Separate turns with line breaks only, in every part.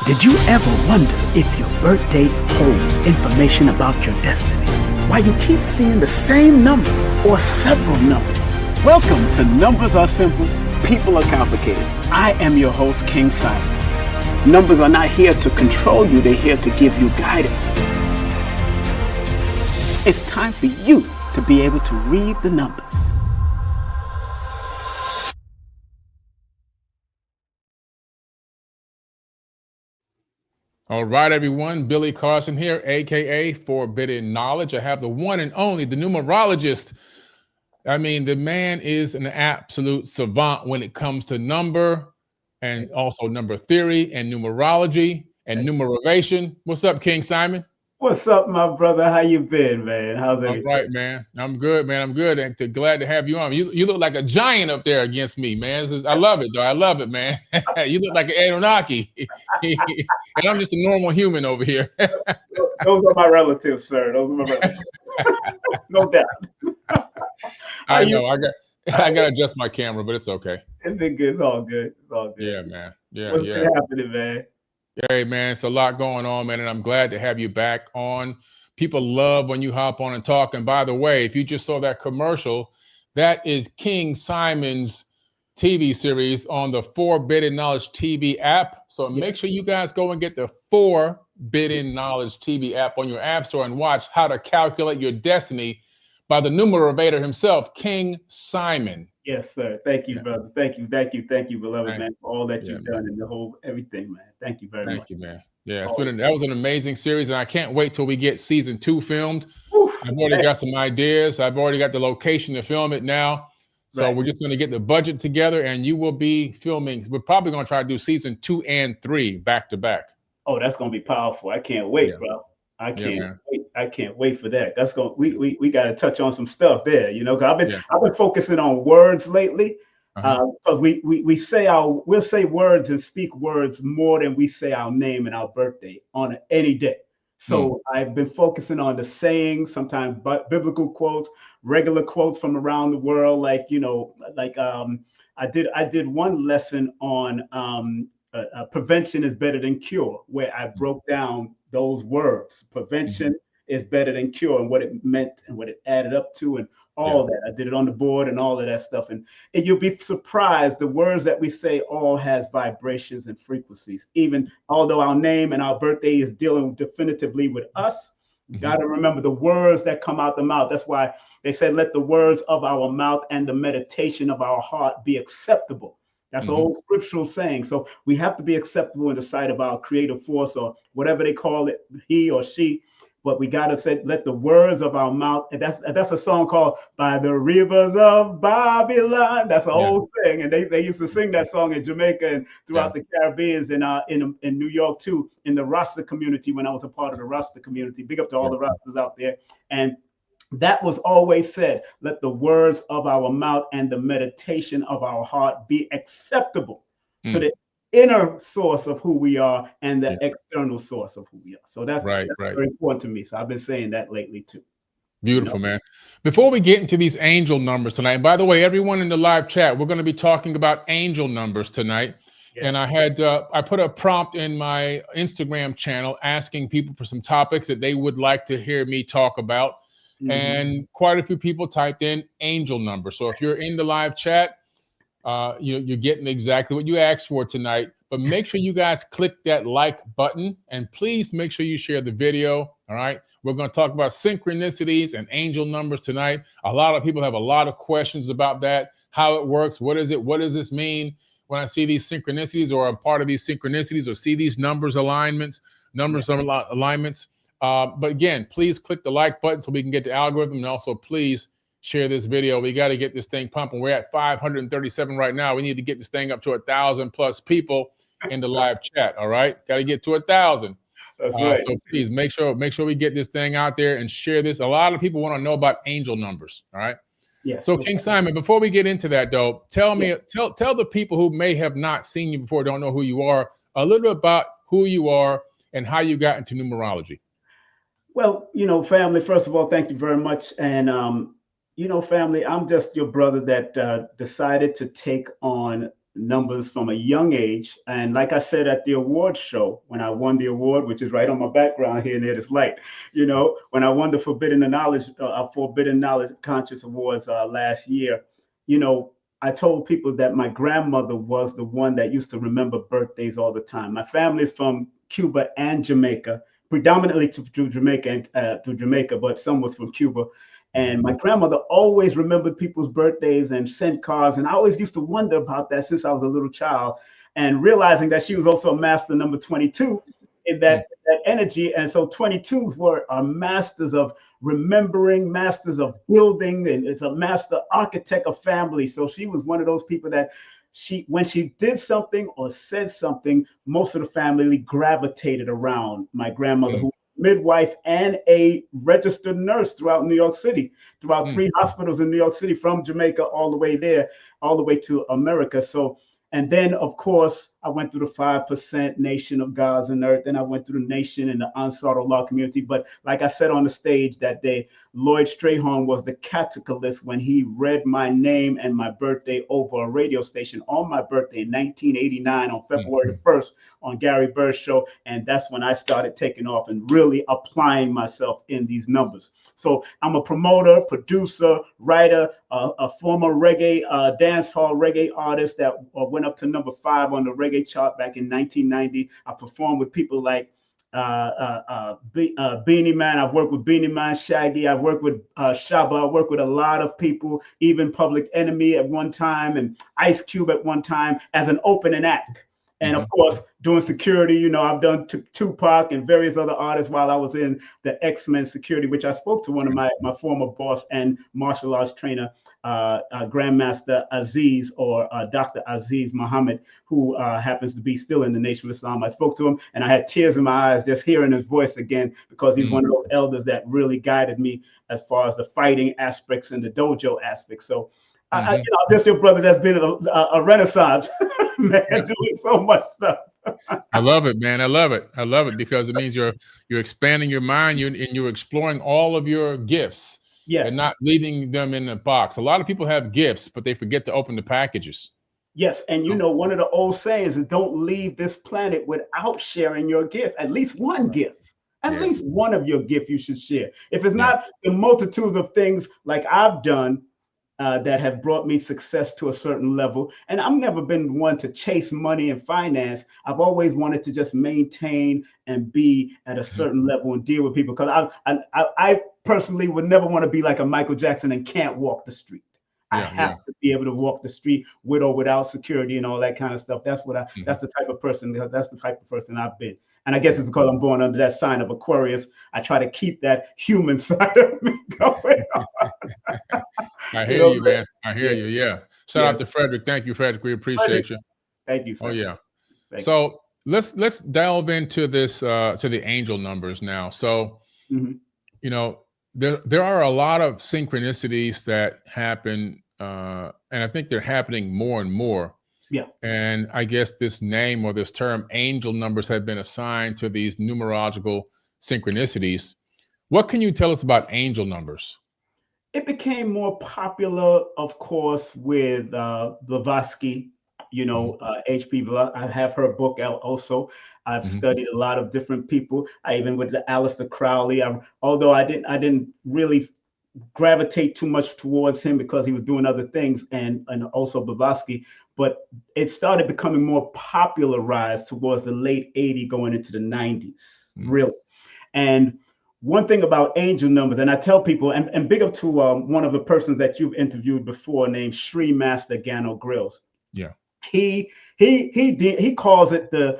Did you ever wonder if your birth date holds information about your destiny? Why you keep seeing the same number or several numbers? Welcome to Numbers Are Simple, People Are Complicated. I am your host, King Simon. Numbers are not here to control you, they're here to give you guidance. It's time for you to be able to read the numbers.
All right, everyone. Billy Carson here, aka Forbidden Knowledge. I have the one and only, the numerologist. I mean, the man is an absolute savant when it comes to number and also number theory and numerology and numerovation. What's up, King Simon?
What's up, my brother? How you been, man? How's everything?
All right, man. I'm good, man. I'm good. And glad to have you on. You look like a giant up there against me, man. I love it, though. I love it, man. You look like an Anunnaki. And I'm just a normal human over here.
Those are my relatives, sir. Those are my relatives. No doubt.
I know. I got to adjust my camera, but it's okay.
It's been good. It's all good. It's all good.
Yeah, man. Yeah,
What's been happening, man?
Hey, man, it's a lot going on, man, and I'm glad to have you back on. People love when you hop on and talk. And by the way, if you just saw that commercial, that is King Simon's TV series on the Forbidden Knowledge TV app. So make sure you guys go and get the Forbidden Knowledge TV app on your app store and watch How to Calculate Your Destiny by the Numerovator himself, King Simon.
Yes, sir. Thank you, brother. Thank you, beloved man, for all that you've done and the whole everything, man. Thank you very much.
Thank you, man. Yeah, that was an amazing series, and I can't wait till we get season 2 filmed. I've already got some ideas. I've already got the location to film it now. So we're just going to get the budget together, and you will be filming. We're probably going to try to do season 2 and 3 back to back.
Oh, that's going to be powerful. I can't wait, bro. I can't wait. I can't wait for that. That's going. We got to touch on some stuff there, you know. Cause I've been focusing on words lately, because we'll say words and speak words more than we say our name and our birthday on any day. So I've been focusing on the sayings, sometimes biblical quotes, regular quotes from around the world, like I did one lesson on prevention is better than cure, where I broke down those words. Prevention is better than cure, and what it meant and what it added up to, and all that. I did it on the board and all of that stuff. And you'll be surprised, the words that we say all has vibrations and frequencies. Even although our name and our birthday is dealing definitively with us, got to remember the words that come out the mouth. That's why they said, let the words of our mouth and the meditation of our heart be acceptable. That's an old scriptural saying. So we have to be acceptable in the sight of our creative force, or whatever they call it, he or she. But we got to say, let the words of our mouth, and that's a song called By the Rivers of Babylon. That's an old thing. And they used to sing that song in Jamaica and throughout the Caribbean, in New York too, in the Rasta community, when I was a part of the Rasta community. Big up to all the Rastas out there. And that was always said, let the words of our mouth and the meditation of our heart be acceptable to the inner source of who we are and the external source of who we are. So that's very important to me. So I've been saying that lately too.
Beautiful, man. Before we get into these angel numbers tonight, and by the way, everyone in the live chat, we're going to be talking about angel numbers tonight. And I put a prompt in my Instagram channel asking people for some topics that they would like to hear me talk about. And quite a few people typed in angel number. So if you're in the live chat, you're getting exactly what you asked for tonight. But make sure you guys click that like button, and please make sure you share the video. All right. We're going to talk about synchronicities and angel numbers tonight. A lot of people have a lot of questions about that, how it works. What is it? What does this mean when I see these synchronicities, or I'm part of these synchronicities, or see these numbers alignments? But again, please click the like button so we can get the algorithm, and also please share this video. We got to get this thing pumping. We're at 537 right now. We need to get this thing up to 1,000+ people in the live chat. All right, got to get to 1,000.
That's right.
So please make sure we get this thing out there and share this. A lot of people want to know about angel numbers. All right.
Yes.
So King Simon, before we get into that though, tell the people who may have not seen you before, don't know who you are, a little bit about who you are and how you got into numerology.
Well, family, first of all, thank you very much. And, family, I'm just your brother that decided to take on numbers from a young age. And like I said at the award show, when I won the award, which is right on my background here near this light, when I won the Forbidden Knowledge Conscious Awards last year, I told people that my grandmother was the one that used to remember birthdays all the time. My family is from Cuba and Jamaica, predominantly to Jamaica, but some was from Cuba. And my grandmother always remembered people's birthdays and sent cards. And I always used to wonder about that since I was a little child, and realizing that she was also a master number 22 in that energy. And so 22s are masters of remembering, masters of building, and it's a master architect of family. So she was one of those people that when she did something or said something, most of the family gravitated around my grandmother, who midwife and a registered nurse throughout New York City, throughout 3 hospitals in New York City, from Jamaica all the way there, all the way to America. So, and then of course, I went through the 5% Nation of Gods and Earth, and I went through the Nation and the Unsought Law community. But like I said on the stage that day, Lloyd Strayhorn was the catalyst when he read my name and my birthday over a radio station on my birthday in 1989 on February the 1st on Gary Bird's show. And that's when I started taking off and really applying myself in these numbers. So I'm a promoter, producer, writer, a former reggae, dancehall reggae artist that went up to number 5 on the reggae chart back in 1990. I performed with people like Beanie Man. I've worked with Beanie Man, Shaggy. I've worked with Shabba. I worked with a lot of people, even Public Enemy at one time, and Ice Cube at one time as an opening act. And of course, doing security, I've done Tupac and various other artists while I was in the X-Men security, which I spoke to one of my former boss and martial arts trainer, Grandmaster Aziz, or Dr. Aziz Muhammad, who happens to be still in the Nation of Islam. I spoke to him and I had tears in my eyes just hearing his voice again, because he's one of those elders that really guided me as far as the fighting aspects and the dojo aspects. So just your brother that's been a renaissance man, doing so much stuff.
I love it, man. I love it. I love it, because it means you're expanding your mind, and you're exploring all of your gifts, and not leaving them in a box. A lot of people have gifts, but they forget to open the packages.
Yes, and one of the old sayings is, don't leave this planet without sharing your gift. At least one gift. At least one of your gifts you should share. If it's not the multitudes of things like I've done that have brought me success to a certain level. And I've never been one to chase money and finance. I've always wanted to just maintain and be at a certain level and deal with people. Because I personally would never want to be like a Michael Jackson and can't walk the street. I have to be able to walk the street with or without security and all that kind of stuff. That's what that's the type of person. That's the type of person I've been. And I guess it's because I'm born under that sign of Aquarius. I try to keep that human side of me going on.
I hear you, man. I hear you. Yeah. Shout out to Frederick. Thank you, Frederick. We appreciate you.
Thank you, sir.
Oh yeah. So let's delve into this to the angel numbers now. So there are a lot of synchronicities that happen, and I think they're happening more and more.
Yeah.
And I guess this name or this term, angel numbers, have been assigned to these numerological synchronicities. What can you tell us about angel numbers?
It became more popular, of course, with Blavatsky, H.P. Blavatsky. I have her book out also. I've studied a lot of different people. I even with the Aleister Crowley. Although I didn't really gravitate too much towards him because he was doing other things, and also Blavatsky. But it started becoming more popularized towards the late 80s, going into the 90s, really. And one thing about angel numbers, and I tell people, and big up to one of the persons that you've interviewed before, named Sri Master Gano Grills.
Yeah.
He calls it the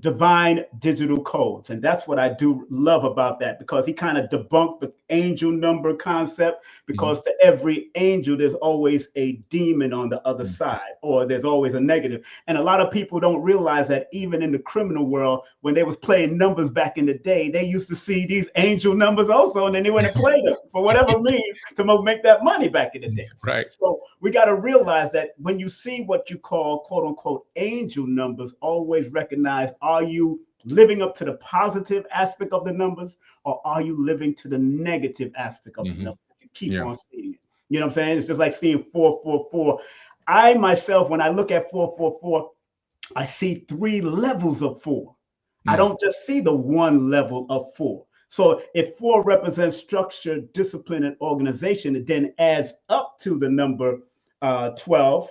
divine digital codes, and that's what I do love about that, because he kind of debunked the angel number concept, because to every angel there's always a demon on the other side, or there's always a negative. And a lot of people don't realize that even in the criminal world, when they was playing numbers back in the day, they used to see these angel numbers also, and then they went and played them for whatever means to make that money back in the day.
Right.
So we got to realize that when you see what you call quote unquote angel numbers, always recognize, are you living up to the positive aspect of the numbers, or are you living to the negative aspect of the numbers? You keep on seeing it. You know what I'm saying? It's just like seeing 444. I myself, when I look at 444, I see 3 levels of 4. I don't just see the one level of 4. So if 4 represents structure, discipline, and organization, it then adds up to the number 12.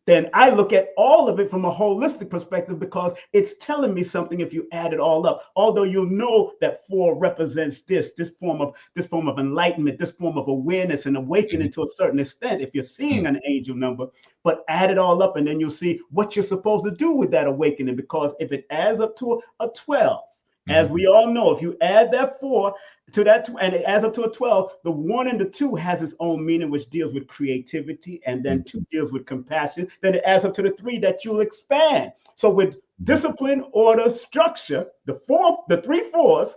Then I look at all of it from a holistic perspective, because it's telling me something if you add it all up. Although you'll know that 4 represents this form of enlightenment, this form of awareness and awakening to a certain extent, if you're seeing an angel number, but add it all up and then you'll see what you're supposed to do with that awakening. Because if it adds up to a 12, as we all know, if you add that 4 to that and it adds up to a 12, the 1 and the 2 has its own meaning, which deals with creativity, and then 2 deals with compassion. Then it adds up to the 3 that you'll expand. So with discipline, order, structure, the 3 4s,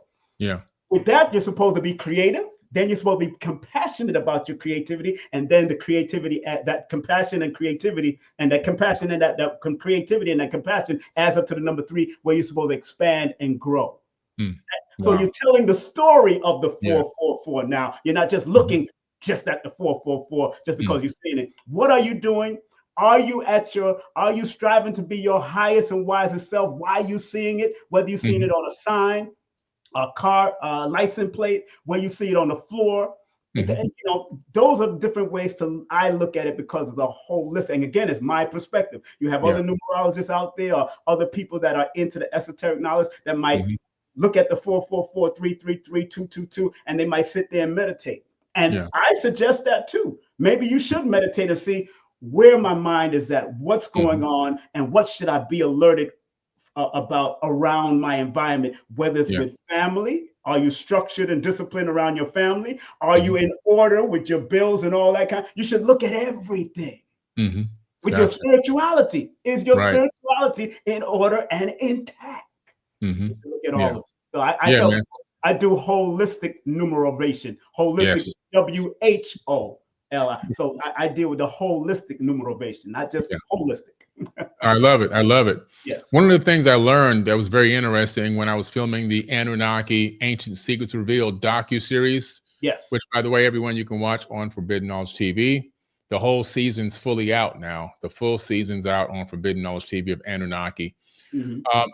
with that, you're supposed to be creative. Then you're supposed to be compassionate about your creativity, and then the creativity, that compassion and creativity, and that compassion and that creativity and that compassion adds up to the number 3, where you're supposed to expand and grow. So you're telling the story of the 444 now. You're not just looking just at the 444 just because you're seeing it. What are you doing? Are you striving to be your highest and wisest self? Why are you seeing it? Whether you're seeing it on a sign, a car, license plate, where you see it on the floor. Those are different ways I look at it, because of the whole list. And again, it's my perspective. You have other numerologists out there, or other people that are into the esoteric knowledge that might look at the 444, 333, 222, and they might sit there and meditate. And I suggest that too. Maybe you should meditate and see where my mind is at, what's going on, and what should I be alerted about around my environment, whether it's with family. Are you structured and disciplined around your family? Are you in order with your bills and all that kind? You should look at everything. With your spirituality. Is your spirituality in order and intact? You look at all of it. So I do holistic numerovation. Holistic, WHOLI. So I deal with the holistic numerovation, not just holistic.
I love it. I love it.
Yes.
One of the things I learned that was very interesting when I was filming the Anunnaki Ancient Secrets Revealed docu-series, which, by the way, everyone, you can watch on Forbidden Knowledge TV. The whole season's fully out now. The full season's out on Forbidden Knowledge TV of Anunnaki.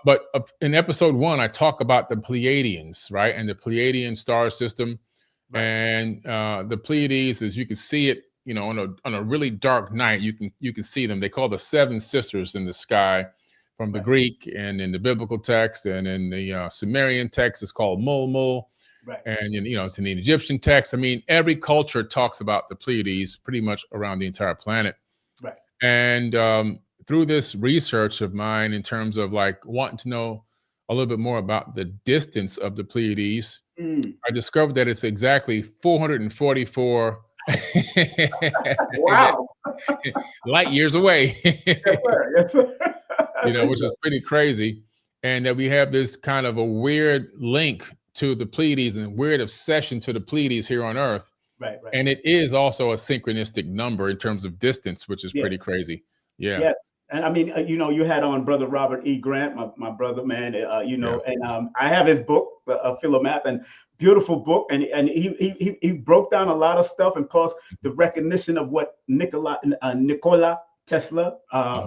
But in episode 1, I talk about the Pleiadians, right? And the Pleiadian star system. And the Pleiades, as you can see it, on a really dark night, you can see them. They call the 7 sisters in the sky, from the Greek, and in the biblical text, and in the Sumerian text, it's called Mulmul. And it's in the Egyptian text. I mean, every culture talks about the Pleiades pretty much around the entire planet. And through this research of mine, in terms of like wanting to know a little bit more about the distance of the Pleiades, I discovered that it's exactly 444
wow.
light years away.
Yes, sir.
Which is pretty crazy. And that we have this kind of a weird link to the Pleiades and weird obsession to the Pleiades here on Earth. And it is also a synchronistic number in terms of distance, which is pretty crazy.
And I mean, you had on Brother Robert E. Grant, my brother, man, and I have his book, Philomath, and beautiful book. And he broke down a lot of stuff, and plus the recognition of what Nikola Tesla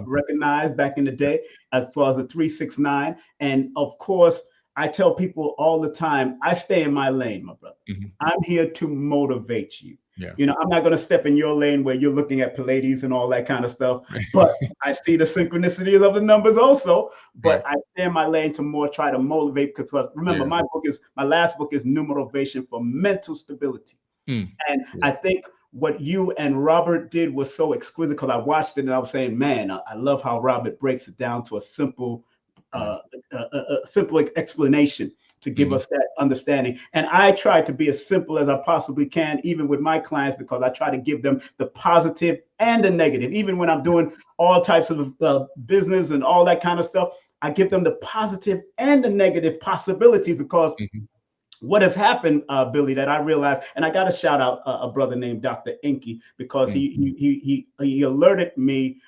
recognized back in the day, as far as the 369. And of course, I tell people all the time, I stay in my lane, my brother. I'm here to motivate you. I'm not going to step in your lane where you're looking at Pleiades and all that kind of stuff. But I see the synchronicities of the numbers also. But I stay in my lane to more try to motivate, because remember, my last book is Numerovation for Mental Stability. And I think what you and Robert did was so exquisite, because I watched it and I was saying, man, I love how Robert breaks it down to a simple explanation to give us that understanding. And I try to be as simple as I possibly can, even with my clients, because I try to give them the positive and the negative. Even when I'm doing all types of business and all that kind of stuff, I give them the positive and the negative possibilities, because what has happened, Billy, that I realized, and I got to shout out a brother named Dr. Inky, because he alerted me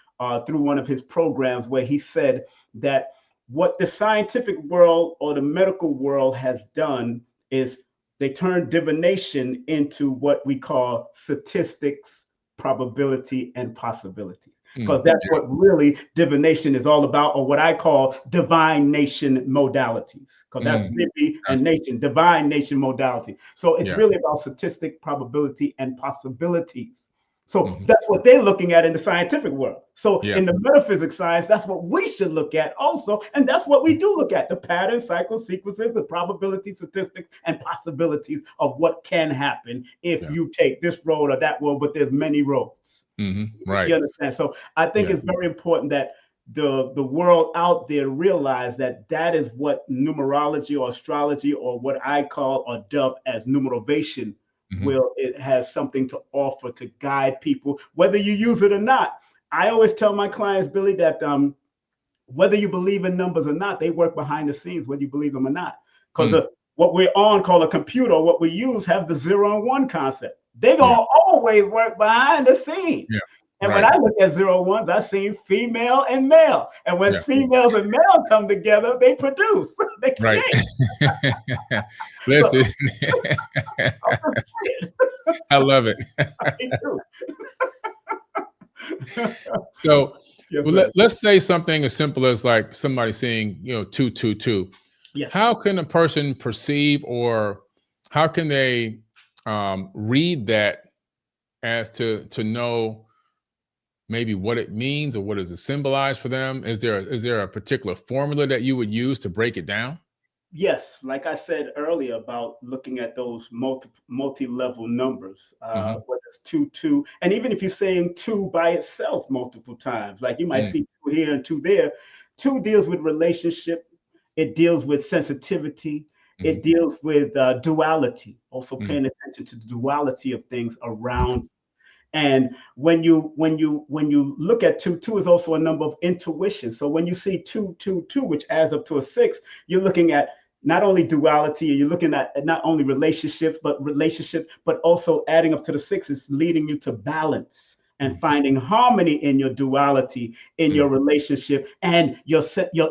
through one of his programs, where he said that what the scientific world or the medical world has done is they turned divination into what we call statistics, probability, and possibility. because that's what really divination is all about, or what I call divine nation modalities, because that's divi and nation, divine nation modality. So it's really about statistic, probability, and possibilities. So that's what they're looking at in the scientific world. So in the metaphysics science, that's what we should look at also. And that's what we do look at: the patterns, cycles, sequences, the probability, statistics, and possibilities of what can happen if you take this road or that road, but there's many roads.
Right.
You understand? So I think it's very important that the world out there realize that that is what numerology or astrology, or what I call or dub as numerovation, it has something to offer to guide people, whether you use it or not. I always tell my clients, Billy, that whether you believe in numbers or not, they work behind the scenes, whether you believe them or not. Because what we're on, called a computer, what we use, have the 0 and 1 concept. They're going to always work behind the scenes. And when I look at 0 1s, I see female and male. And when females and male come together, they produce. They create.
Listen, I love it. So let's say something as simple as like somebody saying, 222. How can a person perceive, or how can they read that as to know maybe what it means, or what does it symbolize for them? Is there a particular formula that you would use to break it down?
Yes, like I said earlier about looking at those multi-level numbers, whether it's 2, 2, and even if you're saying 2 by itself multiple times, like you might see 2 here and 2 there. 2 deals with relationship. It deals with sensitivity. It deals with duality. Also paying attention to the duality of things around. And when you look at 2, 2 is also a number of intuition. So when you see 2, 2, 2, which adds up to a 6, you're looking at not only duality, and you're looking at not only relationships, but also adding up to the 6 is leading you to balance and finding harmony in your duality, in your relationship, and your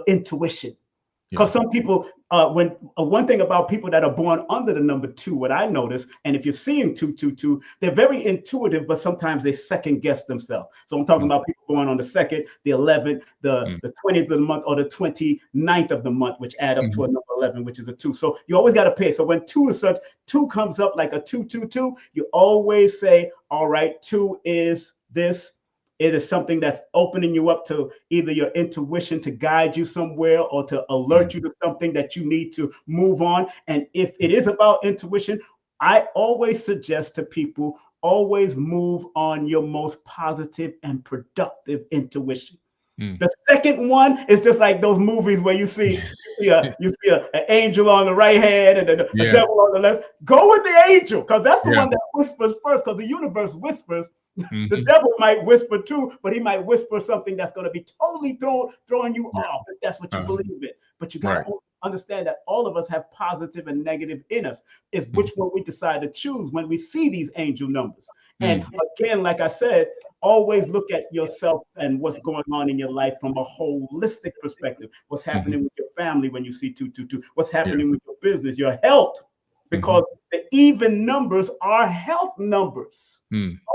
intuition. Because some people, one thing about people that are born under the number 2, what I notice, and if you're seeing 2, 2, 2, they're very intuitive, but sometimes they second guess themselves. So I'm talking about people born on the 2nd, the 11th, the 20th of the month, or the 29th of the month, which add up to a number 11, which is a 2. So you always got to pay. So when 2 is such, 2 comes up like a 2, 2, 2, you always say, all right, 2 is this. It is something that's opening you up to either your intuition to guide you somewhere, or to alert you to something that you need to move on. And if it is about intuition, I always suggest to people, always move on your most positive and productive intuition. The second one is just like those movies where you see an angel on the right hand and a devil on the left. Go with the angel, because that's the one that whispers first, because the universe whispers. The devil might whisper too, but he might whisper something that's going to be totally throwing you off, if that's what you believe in. But you got to understand that all of us have positive and negative in us. It's which one we decide to choose when we see these angel numbers. And again, like I said, always look at yourself and what's going on in your life from a holistic perspective. What's happening with your family when you see 2, 2, 2? What's happening with your business, your health? Because the even numbers are health numbers.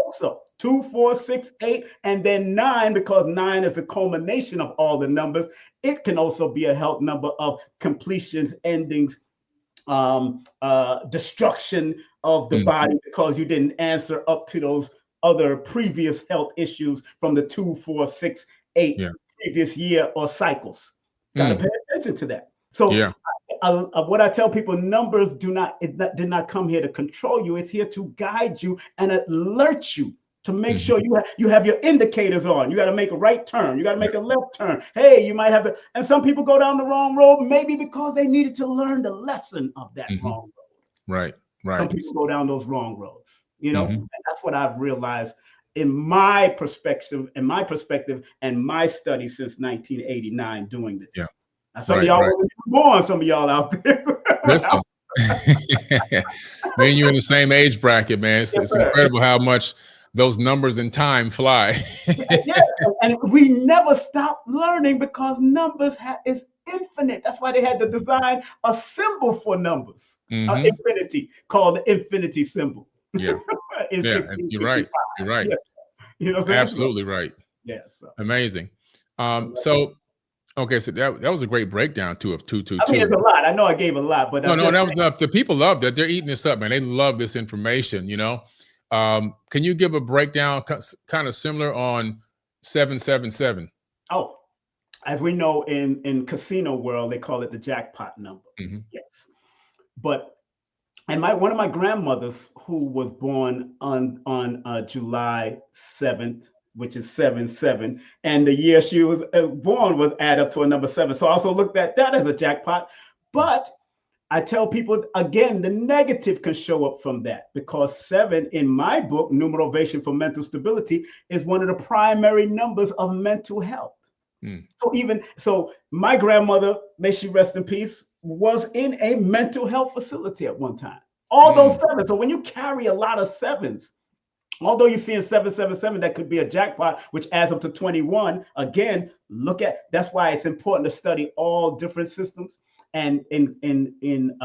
Also, 2, 4, 6, 8, and then 9, because 9 is the culmination of all the numbers. It can also be a health number of completions, endings, destruction of the body, because you didn't answer up to those other previous health issues from the 2, 4, 6, 8 previous year or cycles. Got to pay attention to that. So what I tell people, numbers did not come here to control you. It's here to guide you and alert you, to make sure you have your indicators on. You got to make a right turn. You got to make a left turn. Hey, you might have to, and some people go down the wrong road, maybe because they needed to learn the lesson of that wrong road. Right. Some people go down those wrong roads, and that's what I've realized in my perspective, and my study since 1989 doing this. Yeah. Now, some of y'all were born, some of y'all out there.
Listen, me and you in the same age bracket, man. It's incredible how much those numbers and time fly.
And we never stop learning, because numbers is infinite. That's why they had to design a symbol for numbers, infinity, called the infinity symbol.
You're right. You're right.
You know what I'm saying?
Absolutely right.
Yeah. So
amazing. So okay, so that was a great breakdown too of 222.
I mean, it's a lot. I know I gave a lot, but
no, that was the people love that. They're eating this up, man. They love this information. You know, can you give a breakdown kind of similar on 777?
Oh, as we know in casino world, they call it the jackpot number. Yes, but and one of my grandmothers who was born on July 7th, which is 7/7, and the year she was born was add up to a number 7. So I also looked at that as a jackpot. But I tell people again, the negative can show up from that, because 7 in my book, Numerovator for Mental Stability, is one of the primary numbers of mental health. So my grandmother, may she rest in peace, was in a mental health facility at one time. All those 7s. So when you carry a lot of 7s, although you're seeing 777, that could be a jackpot, which adds up to 21. Again, that's why it's important to study all different systems. And in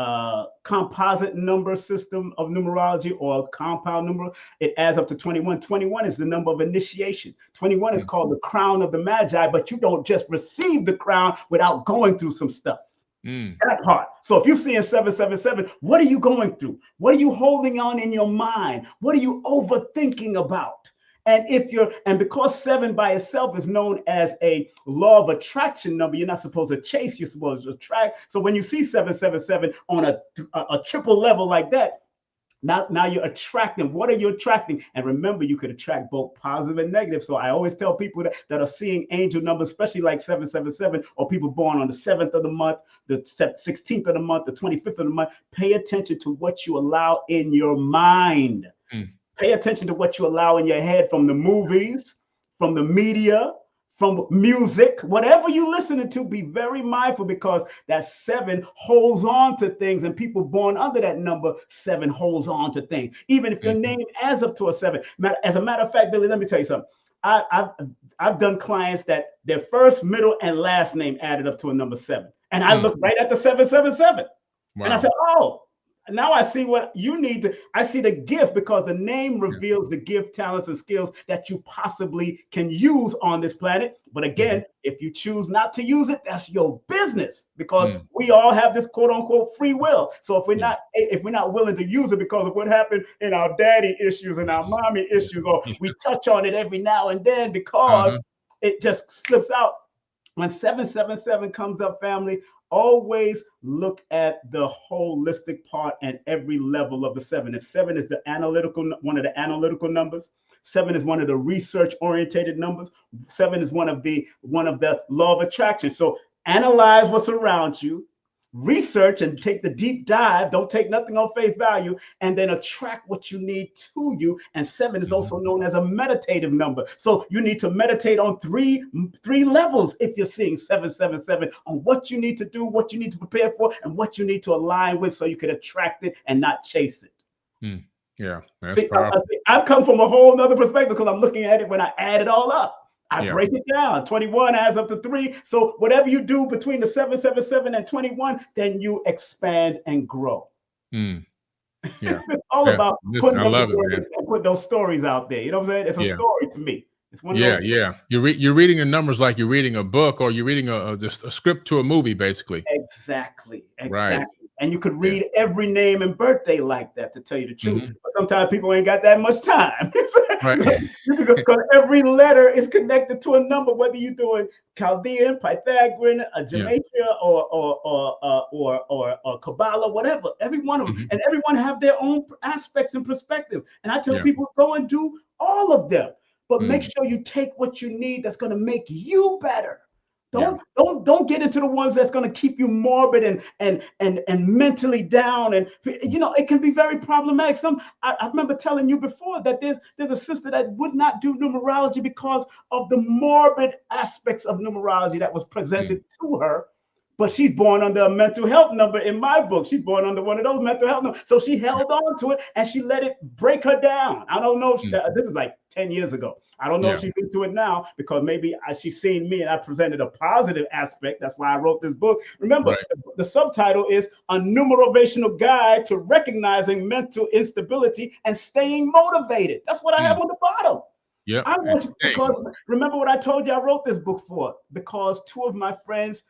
composite number system of numerology, or compound number, it adds up to 21. 21 is the number of initiation. 21 is called the crown of the Magi, but you don't just receive the crown without going through some stuff. That part. So if you're seeing 777, what are you going through? What are you holding on in your mind? What are you overthinking about? And because 7 by itself is known as a law of attraction number, you're not supposed to chase, you're supposed to attract. So when you see 777 on a triple level like that, now you're attracting. What are you attracting? And remember, you could attract both positive and negative. So I always tell people that are seeing angel numbers, especially like 777, or people born on the 7th of the month, the 16th of the month, the 25th of the month, pay attention to what you allow in your mind. Pay attention to what you allow in your head, from the movies, from the media, from music, whatever you're listening to. Be very mindful, because that 7 holds on to things, and people born under that number 7 holds on to things. Even if your name adds up to a 7. As a matter of fact, Billy, let me tell you something. I've done clients that their first, middle, and last name added up to a number 7. And I looked right at the 777. Wow. And I said, oh, now I see what you need to. I see the gift, because the name reveals the gift, talents, and skills that you possibly can use on this planet. But again, if you choose not to use it, that's your business, because we all have this quote unquote free will. So if we're not willing to use it because of what happened in our daddy issues and our mommy issues, or we touch on it every now and then because it just slips out. When 777 comes up, family, always look at the holistic part and every level of the 7. If 7 is one of the analytical numbers, 7 is one of the research orientated numbers, 7 is one of the law of attraction. So analyze what's around you, research and take the deep dive. Don't take nothing on face value, and then attract what you need to you. And 7 is also known as a meditative number. So you need to meditate on three levels if you're seeing 777, on what you need to do, what you need to prepare for, and what you need to align with, so you can attract it and not chase it.
Yeah, that's powerful.
I've come from a whole nother perspective, because I'm looking at it when I add it all up. I break it down. 21 adds up to 3. So whatever you do between the 777 and 21, then you expand and grow.
Yeah,
it's all about putting put those stories out there. You know what I'm saying? It's a story to me. It's one of those
You're reading the numbers like you're reading a book, or you're reading just a script to a movie, basically.
Exactly.
Right.
And you could read every name and birthday like that, to tell you the truth. But sometimes people ain't got that much time. Right. Because every letter is connected to a number, whether you're doing Chaldean, Pythagorean, Gematria, or Kabbalah, whatever. Every one of them. And everyone have their own aspects and perspective. And I tell people, go and do all of them. But make sure you take what you need that's going to make you better. Don't get into the ones that's going to keep you morbid and mentally down. And it can be very problematic. I remember telling you before that there's a sister that would not do numerology because of the morbid aspects of numerology that was presented to her. But she's born under a mental health number in my book. She's born under one of those mental health numbers. So she held on to it, and she let it break her down. I don't know if this is like 10 years ago. I don't know if she's into it now, because maybe she's seen me and I presented a positive aspect. That's why I wrote this book. Remember, the subtitle is A Numerovational Guide to Recognizing Mental Instability and Staying Motivated. That's what I have on the bottom.
Yeah.
I want you, because remember what I told you I wrote this book for? Because two of my friends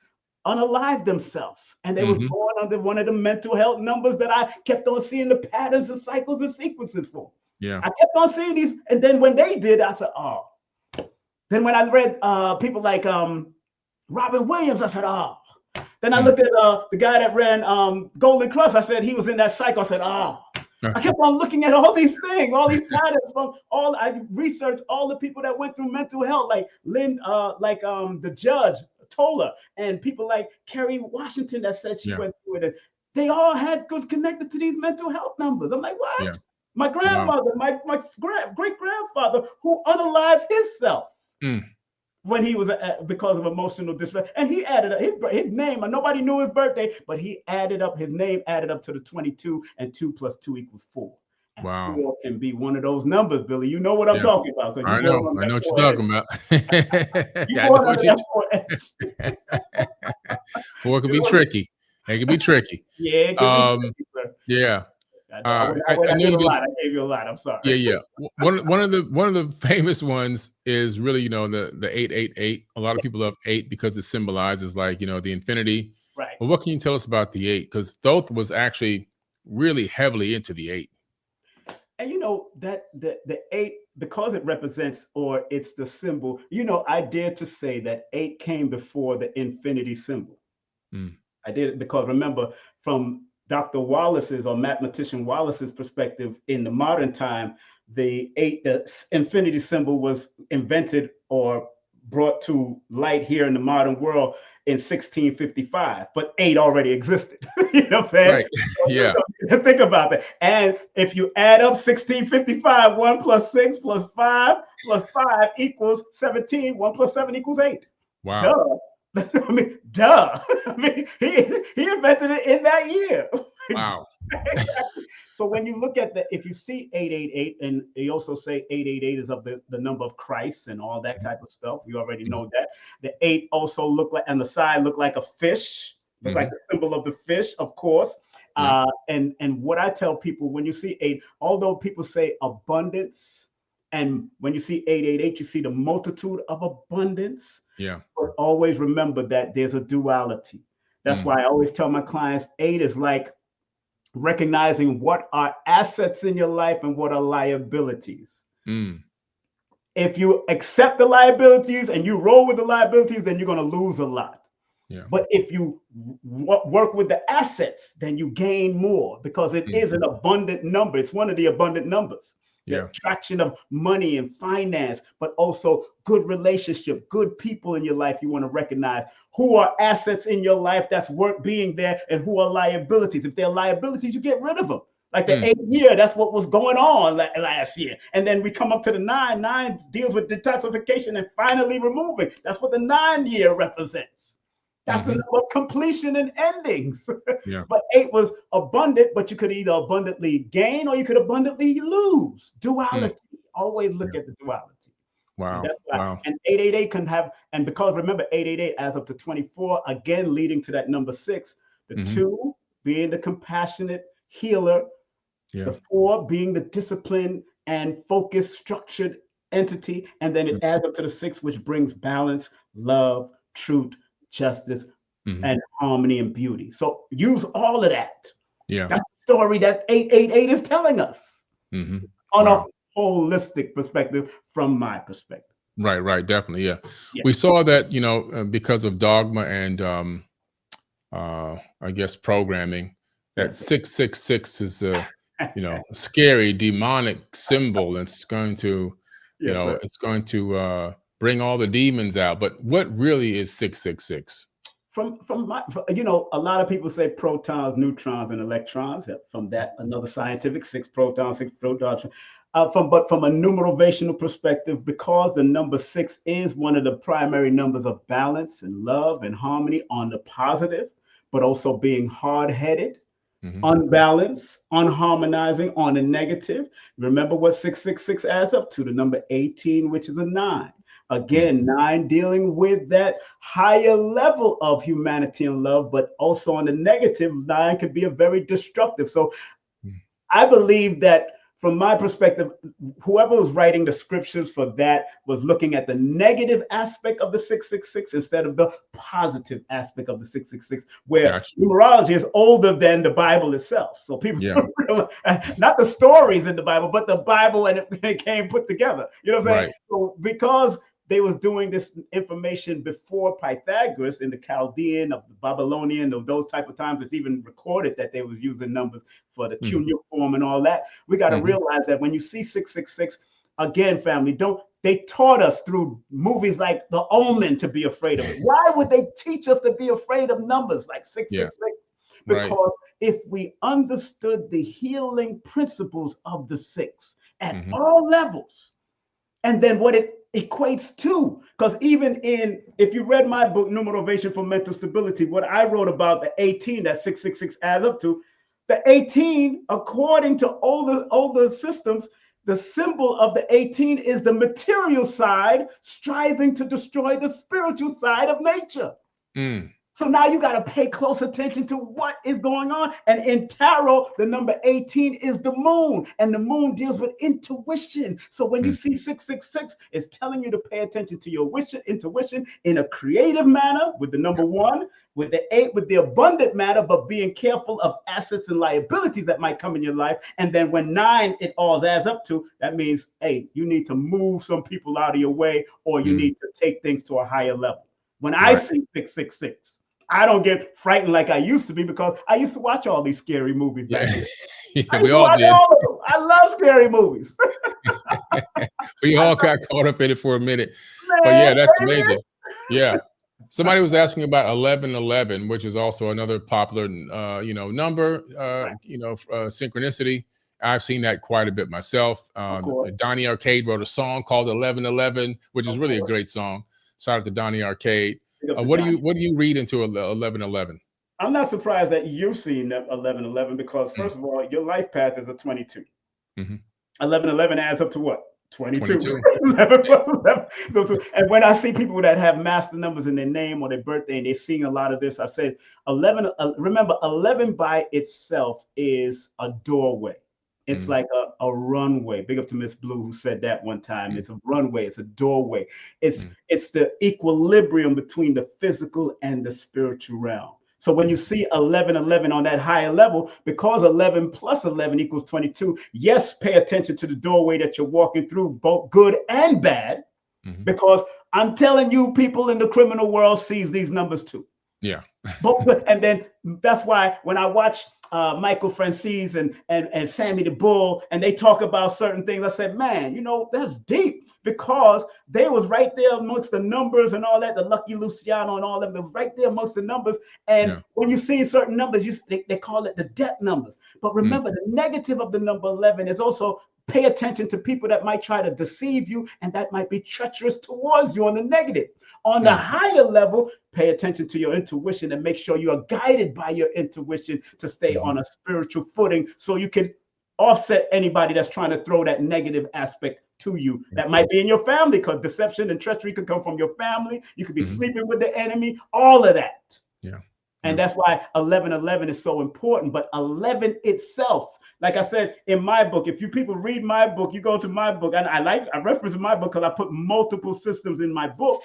unalived themselves, and they was born under one of the mental health numbers that I kept on seeing the patterns and cycles and sequences for.
Yeah.
I kept on seeing these, and then when they did, I said, oh. Then when I read people like Robin Williams, I said, oh. Then I looked at the guy that ran Golden Cross. I said he was in that cycle. I said, oh. I kept on looking at all these things, all these patterns from all. I researched all the people that went through mental health, like the judge Tola, and people like Kerry Washington that said she went through it. And they all had was connected to these mental health numbers. I'm like, what? Yeah. My grandmother, my great grandfather, who unalived himself when he was because of emotional distress, and he added up his name. And nobody knew his birthday, but he added up his name, added up to the 22, and 2 + 2 = 4. And
wow,
4 can be one of those numbers, Billy. You know what I'm talking about?
I know what you're talking about. I know what you're 4 can be tricky. It can be tricky.
Yeah, it can be tricky,
yeah.
I gave you a lot. I'm sorry.
Yeah. One of the famous ones is really, the 888. A lot of people love 8 because it symbolizes the infinity.
Right.
But what can you tell us about the 8? Because Thoth was actually really heavily into the 8.
And that the 8, because it represents, or it's the symbol, I dare to say that 8 came before the infinity symbol. I did it because, remember, from Dr. Wallace's, or mathematician Wallace's perspective, in the modern time, the infinity symbol was invented or brought to light here in the modern world in 1655, but 8 already existed. You know what I'm saying?
Right. Yeah.
Think about that. And if you add up 1655, 1 + 6 + 5 + 5 = 17. 1 + 7 = 8.
Wow.
Duh. I mean, duh. I mean, he invented it in that year.
Wow.
Exactly. So when you look at if you see 888, and they also say 888 is of the number of Christ and all that type of stuff, you already know that. The 8 also look like, on the side, look like a fish, look like the symbol of the fish, of course. And what I tell people, when you see 8, although people say abundance, and when you see 888, you see the multitude of abundance.
Yeah.
But always remember that there's a duality. That's why I always tell my clients 8 is like recognizing what are assets in your life and what are liabilities. If you accept the liabilities and you roll with the liabilities, then you're going to lose a lot.
Yeah.
But if you work with the assets, then you gain more, because it is an abundant number. It's one of the abundant numbers. The attraction of money and finance, but also good relationship, good people in your life. You want to recognize who are assets in your life that's worth being there, and who are liabilities. If they're liabilities, you get rid of them. Like the 8th year, that's what was going on last year. And then we come up to the 9. 9 deals with detoxification and finally removing. That's what the 9 year represents. That's the number of completion and endings.
Yeah.
But 8 was abundant, but you could either abundantly gain or you could abundantly lose. Duality. Always look at the duality.
Wow.
Wow. And 888 can have, and because remember, 888 adds up to 24, again, leading to that number 6. The 2 being the compassionate healer. The 4 being the disciplined and focused, structured entity. And then it adds up to the 6, which brings balance, love, truth, justice, and harmony and beauty. So use all of that.
Yeah.
That's the story that 888 is telling us on a holistic perspective, from my perspective.
Right. Definitely. Yeah. We saw that, because of dogma and I guess programming, that 666 is a scary demonic symbol. It's going to, it's going to bring all the demons out. But what really is 666?
From my, a lot of people say protons, neutrons, and electrons. From that, another scientific 6 protons, 6 protons. But from a numerovational perspective, because the number 6 is one of the primary numbers of balance and love and harmony on the positive, but also being hard-headed, unbalanced, unharmonizing on the negative. Remember what 666 adds up to, the number 18, which is a 9. Again, 9 dealing with that higher level of humanity and love, but also on the negative, 9 could be a very destructive. So I believe that from my perspective, whoever was writing the scriptures for that was looking at the negative aspect of the 666 instead of the positive aspect of the 666, where numerology is older than the Bible itself. So people, not the stories in the Bible, but the Bible, and it came put together. You know what I'm saying? So because they was doing this information before Pythagoras in the Chaldean, of the Babylonian, of those type of times, it's even recorded that they was using numbers for the cuneiform and all that. We got to realize that when you see 666, again, family, they taught us through movies like The Omen to be afraid of it. Why would they teach us to be afraid of numbers like 666? Because if we understood the healing principles of the six at all levels, and then what it equates to, because even if you read my book, Numerovator for Mental Stability, what I wrote about the 18 that 666 adds up to, the 18, according to older systems, the symbol of the 18 is the material side striving to destroy the spiritual side of nature. So now you got to pay close attention to what is going on. And in tarot, the number 18 is the moon, and the moon deals with intuition. So when you see 666, it's telling you to pay attention to your intuition in a creative manner with the number 1, with the 8, with the abundant manner, but being careful of assets and liabilities that might come in your life. And then when 9, it all adds up to, that means, hey, you need to move some people out of your way, or you need to take things to a higher level. When I see 666, I don't get frightened like I used to be, because I used to watch all these scary movies back then.
We all did.
All of them. I love scary movies.
We all got caught up in it for a minute. But yeah, that's amazing. Yeah. Somebody was asking about 1111, which is also another popular, number, synchronicity. I've seen that quite a bit myself. Donnie Arcade wrote a song called 1111, which is really a great song. Shout out to Donnie Arcade. What do you read into 1111?
I'm not surprised that you've seen 1111, because first of all, your life path is a 22. 1111 adds up to what? 22. 11 plus 11. And when I see people that have master numbers in their name or their birthday, and they're seeing a lot of this, I say 11. Remember, 11 by itself is a doorway. It's like a runway. Big up to Miss Blue, who said that one time. It's a runway. It's a doorway. It's the equilibrium between the physical and the spiritual realm. So when you see 1111 on that higher level, because 11 plus 11 equals 22, yes, pay attention to the doorway that you're walking through, both good and bad, because I'm telling you, people in the criminal world sees these numbers too.
Yeah.
And then that's why when I watch Michael Francis and Sammy the Bull, and they talk about certain things, I said, man, that's deep, because they was right there amongst the numbers and all that, the Lucky Luciano and all them, they was right there amongst the numbers. And when you see certain numbers, they call it the death numbers. But remember, the negative of the number 11 is also pay attention to people that might try to deceive you, and that might be treacherous towards you on the negative. On the higher level, pay attention to your intuition and make sure you are guided by your intuition to stay on a spiritual footing, so you can offset anybody that's trying to throw that negative aspect to you. That might be in your family, because deception and treachery could come from your family. You could be sleeping with the enemy, all of that. And that's why 1111 is so important. But 11 itself, like I said in my book, if you people read my book, you go to my book, and I reference my book because I put multiple systems in my book.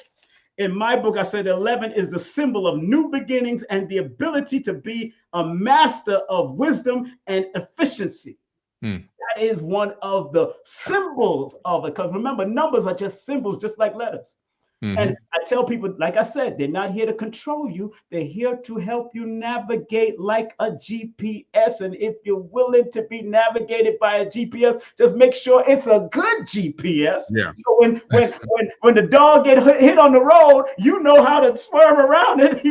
In my book, I said 11 is the symbol of new beginnings and the ability to be a master of wisdom and efficiency. That is one of the symbols of it. Because remember, numbers are just symbols, just like letters. And I tell people, like I said, they're not here to control you. They're here to help you navigate like a GPS. And if you're willing to be navigated by a GPS, just make sure it's a good GPS. So when the dog get hit on the road, you know how to swerve around it.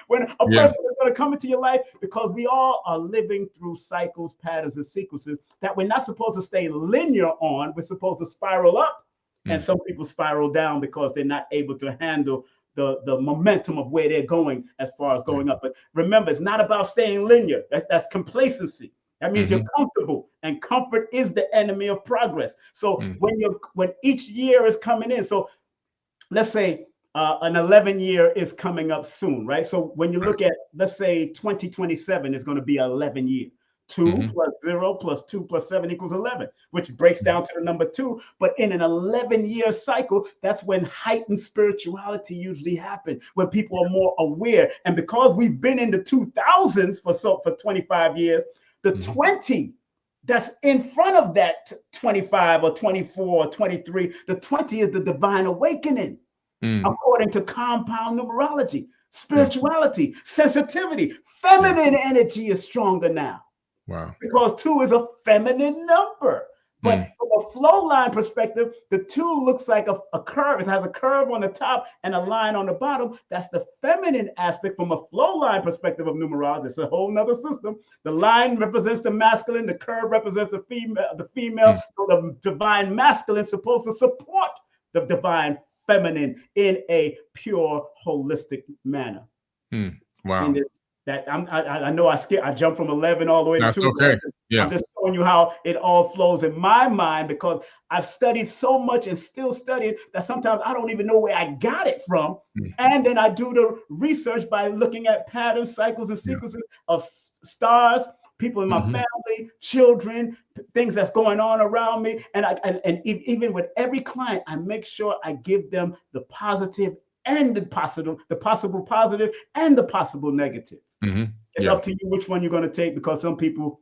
When a person is going to come into your life, because we all are living through cycles, patterns, and sequences that we're not supposed to stay linear on. We're supposed to spiral up. And some people spiral down because they're not able to handle the momentum of where they're going as far as going up. But remember, it's not about staying linear. That's complacency. That means you're comfortable, and comfort is the enemy of progress. So when each year is coming in, so let's say an 11 year is coming up soon, right? So when you look at, let's say 2027 is going to be 11 year. 2 plus 0 plus 2 plus 7 equals 11, which breaks down to the number 2. But in an 11-year cycle, that's when heightened spirituality usually happens, when people are more aware. And because we've been in the 2000s for 25 years, the 20 that's in front of that 25 or 24 or 23, the 20 is the divine awakening, according to compound numerology. Spirituality, sensitivity, feminine energy is stronger now.
Wow.
Because 2 is a feminine number. But from a flow line perspective, the 2 looks like a curve. It has a curve on the top and a line on the bottom. That's the feminine aspect from a flow line perspective of numerology. It's a whole nother system. The line represents the masculine, the curve represents the female. So the divine masculine is supposed to support the divine feminine in a pure, holistic manner.
Wow.
I know I jumped from 11 all the way to 2.
Okay. Yeah.
I'm just showing you how it all flows in my mind, because I've studied so much and still studying that sometimes I don't even know where I got it from. And then I do the research by looking at patterns, cycles, and sequences of stars, people in my family, children, things that's going on around me. And even with every client, I make sure I give them the positive and the possible positive and the possible negative. It's up to you which one you're going to take, because some people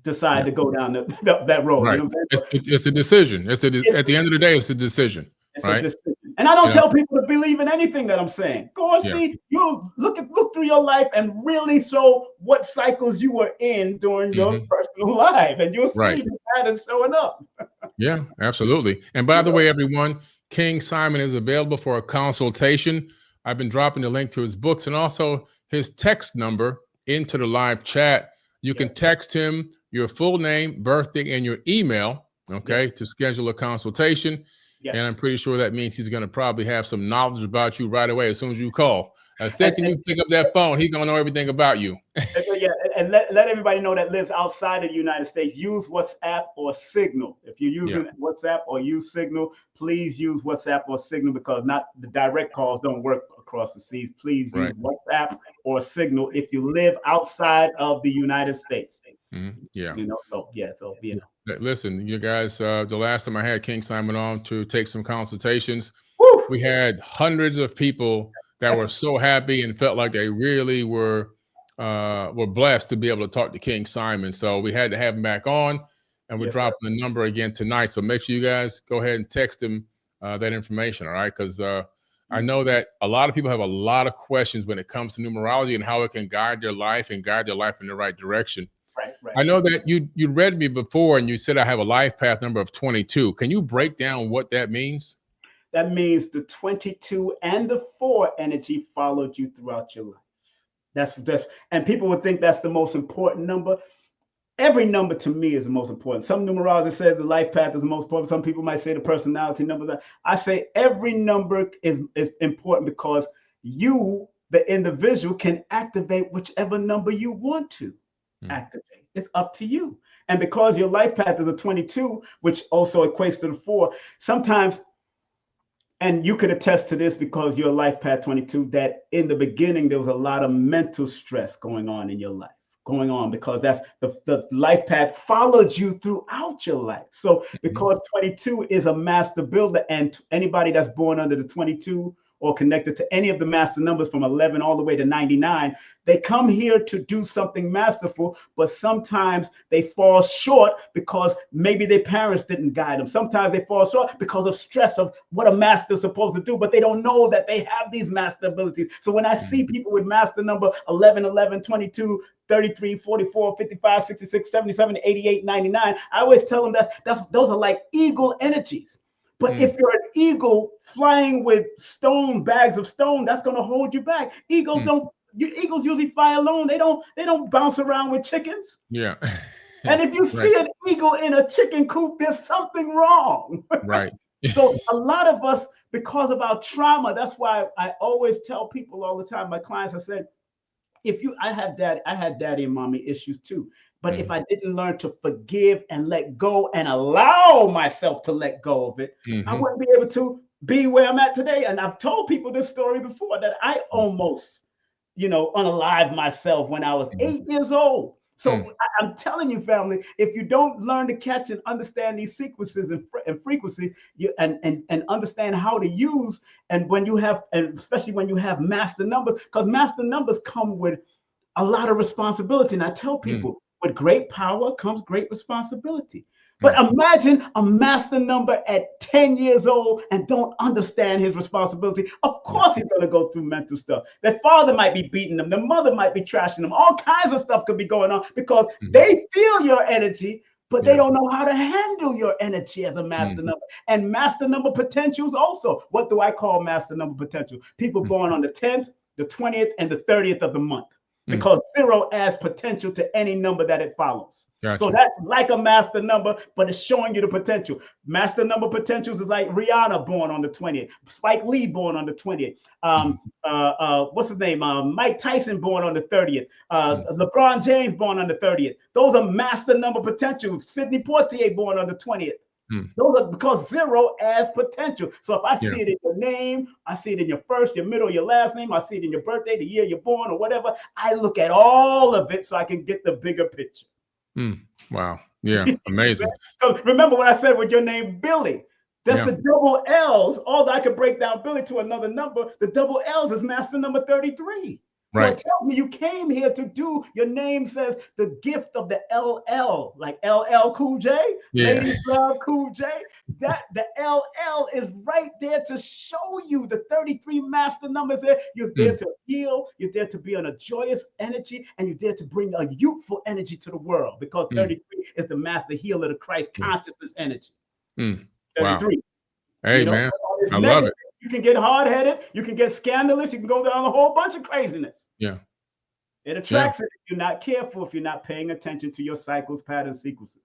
decide to go down that road.
Right.
You know what I'm saying?
It's a decision. At the end of the day, it's a decision.
It's
right?
a decision. And I don't tell people to believe in anything that I'm saying. Go and see, you look through your life and really show what cycles you were in during your personal life, and you'll see the patterns showing up.
Yeah, absolutely. And by the way, everyone, King Simon is available for a consultation. I've been dropping the link to his books and also his text number into the live chat. You can text him your full name, birthday, and your email, to schedule a consultation. And I'm pretty sure that means he's going to probably have some knowledge about you right away as soon as you call. Second you pick up that phone, he's going to know everything about you.
And let everybody know that lives outside of the United States, use WhatsApp or Signal. If you're using WhatsApp or use Signal, please use WhatsApp or Signal, because not the direct calls don't work across the seas. Please use WhatsApp or Signal if you live outside of the United States.
Listen, you guys, the last time I had King Simon on to take some consultations, we had hundreds of people that were so happy and felt like they really were blessed to be able to talk to King Simon. So we had to have him back on, and we're dropping the number again tonight. So make sure you guys go ahead and text him that information, all right? Because I know that a lot of people have a lot of questions when it comes to numerology and how it can guide their life and guide their life in the right direction.
Right.
I know that you read me before and you said I have a life path number of 22. Can you break down what that means?
That means the 22 and the 4 energy followed you throughout your life. That's and people would think that's the most important number. Every number to me is the most important. Some numerology says the life path is the most important. Some people might say the personality number. I say every number is important, because you, the individual, can activate whichever number you want to activate. It's up to you. And because your life path is a 22, which also equates to the 4, sometimes, and you could attest to this because your life path 22, that in the beginning there was a lot of mental stress going on in your life, because that's the life path followed you throughout your life. So because 22 is a master builder, and anybody that's born under the 22 or connected to any of the master numbers from 11 all the way to 99, they come here to do something masterful, but sometimes they fall short because maybe their parents didn't guide them. Sometimes they fall short because of stress of what a master is supposed to do, but they don't know that they have these master abilities. So when I see people with master number 11, 11, 22, 33, 44, 55, 66, 77, 88, 99, I always tell them those are like eagle energies. But if you're an eagle flying with bags of stone, that's going to hold you back. Eagles usually fly alone. They don't bounce around with chickens.
Yeah.
And if you see an eagle in a chicken coop, there's something wrong.
Right.
So a lot of us, because of our trauma, that's why I always tell people all the time, my clients, I said, I had daddy and mommy issues too. But if I didn't learn to forgive and let go and allow myself to let go of it, I wouldn't be able to be where I'm at today. And I've told people this story before, that I almost, unalived myself when I was 8 years old. So I'm telling you, family, if you don't learn to catch and understand these sequences and frequencies, and understand how to use, and when you have, and especially when you have master numbers, because master numbers come with a lot of responsibility. And I tell people, with great power comes great responsibility. But imagine a master number at 10 years old and don't understand his responsibility. Of course, he's going to go through mental stuff. Their father might be beating them. The mother might be trashing them. All kinds of stuff could be going on because they feel your energy, but they don't know how to handle your energy as a master number. And master number potentials also. What do I call master number potential? People born on the 10th, the 20th, and the 30th of the month. Because 0 adds potential to any number that it follows. Gotcha. So that's like a master number, but it's showing you the potential. Master number potentials is like Rihanna born on the 20th, Spike Lee born on the 20th, what's his name? Mike Tyson born on the 30th, LeBron James born on the 30th. Those are master number potentials. Sidney Poitier born on the 20th. Those are because 0 adds potential. So if I see it in your name, I see it in your first, your middle, your last name, I see it in your birthday, the year you're born, or whatever. I look at all of it so I can get the bigger picture.
Wow. Yeah. Amazing.
So remember what I said with your name, Billy. That's the double L's. Although I could break down Billy to another number, the double L's is master number 33. So it tells me you came here to do, your name says the gift of the LL, like LL Cool J, Ladies Love Cool J. That the LL is right there to show you the 33 master numbers there. You're there to heal, you're there to be on a joyous energy, and you're there to bring a youthful energy to the world because 33 is the master healer, the Christ consciousness energy. 33.
Wow. Hey, man, I love it.
You can get hard-headed, you can get scandalous, you can go down a whole bunch of craziness.
Yeah.
It attracts it if you're not careful, if you're not paying attention to your cycles, patterns, sequences.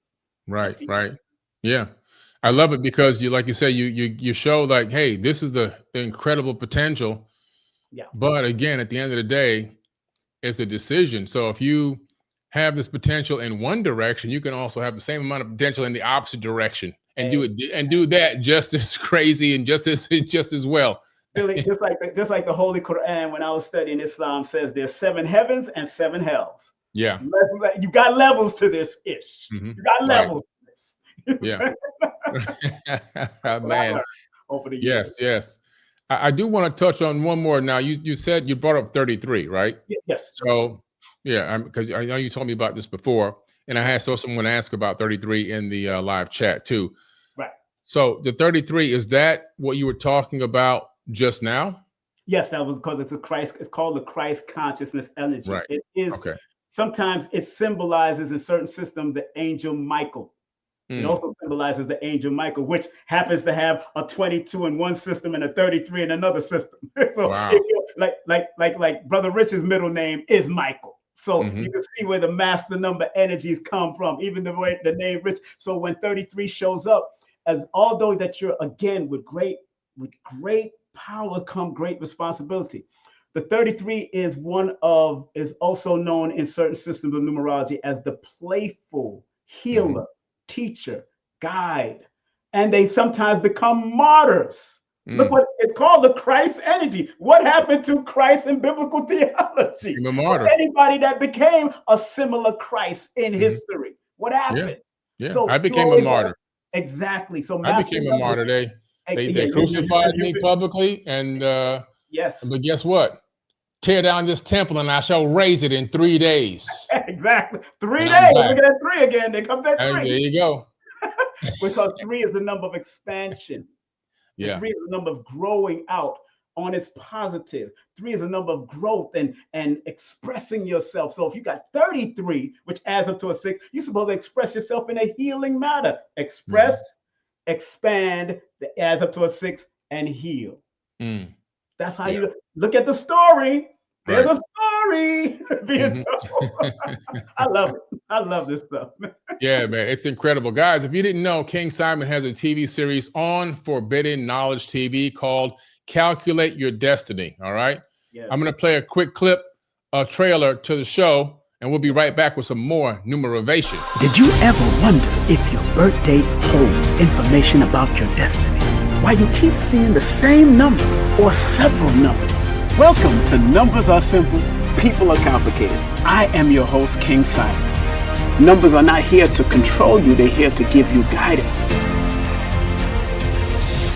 Right, right. Yeah. I love it because you, like you say, you show like, hey, this is the incredible potential. Yeah. But again, at the end of the day, it's a decision. So if you have this potential in one direction, you can also have the same amount of potential in the opposite direction. And do that just as crazy and just as well.
Really, just like the Holy Quran, when I was studying Islam, says there's 7 heavens and 7 hells.
Yeah,
you got levels to this ish. You got levels to this.
Yeah, man. Yes. I do want to touch on one more. Now, you said you brought up 33, right?
Yes.
So because I know you told me about this before, and I had someone ask about 33 in the live chat too.
Right.
So the 33, is that what you were talking about just now?
Yes, that was because it's called the Christ consciousness energy.
Right.
It is. Okay. Sometimes it symbolizes in certain systems the angel Michael. It also symbolizes the angel Michael, which happens to have a 22 in one system and a 33 in another system. So like Brother Rich's middle name is Michael. So you can see where the master number energies come from, even the way the name Rich. So when 33 shows up, as although that you're again with great power come great responsibility. The 33 is also known in certain systems of numerology as the playful healer, teacher, guide, and they sometimes become martyrs. Look what it's called, the Christ energy. What happened to Christ in biblical theology?
A martyr.
Anybody that became a similar Christ in history, what happened?
Yeah. So I became a martyr.
Exactly. So
I became a martyr. They crucified me publicly, and
yes.
But guess what? Tear down this temple, and I shall raise it in 3 days.
Exactly. 3 days. Look at that 3 again. They come back 3.
There you go.
Because 3 is the number of expansion. Yeah. 3 is the number of growing out on its positive. 3 is a number of growth and expressing yourself. So if you got 33, which adds up to a 6, you're supposed to express yourself in a healing manner. Express, expand, that adds up to a 6, and heal. That's how you look at the story. There's a story being told. I love it. I love this stuff.
Yeah, man, it's incredible. Guys, if you didn't know, King Simon has a TV series on Forbidden Knowledge TV called Calculate Your Destiny. All right. Yes. I'm going to play a quick clip, a trailer to the show, and we'll be right back with some more numerovation.
Did you ever wonder if your birth date holds information about your destiny? Why you keep seeing the same number or several numbers? Welcome to Numbers Are Simple, People Are Complicated. I am your host, King Simon. Numbers are not here to control you, they're here to give you guidance.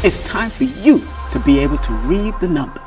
It's time for you to be able to read the numbers.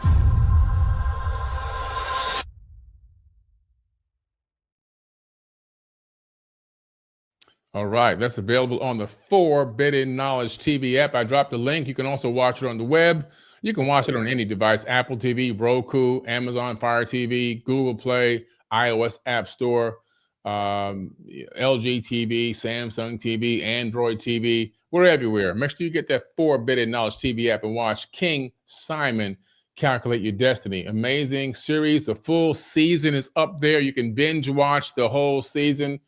All right, that's available on the Forbidden Knowledge TV app. I dropped the link. You can also watch it on the web. You can watch it on any device: Apple TV, Roku, Amazon Fire TV, Google Play, iOS App Store, LG TV, Samsung TV, Android TV. We're everywhere. Make sure you get that Forbidden Knowledge TV app and watch King Simon Calculate Your Destiny. Amazing series. The full season is up there. You can binge watch the whole season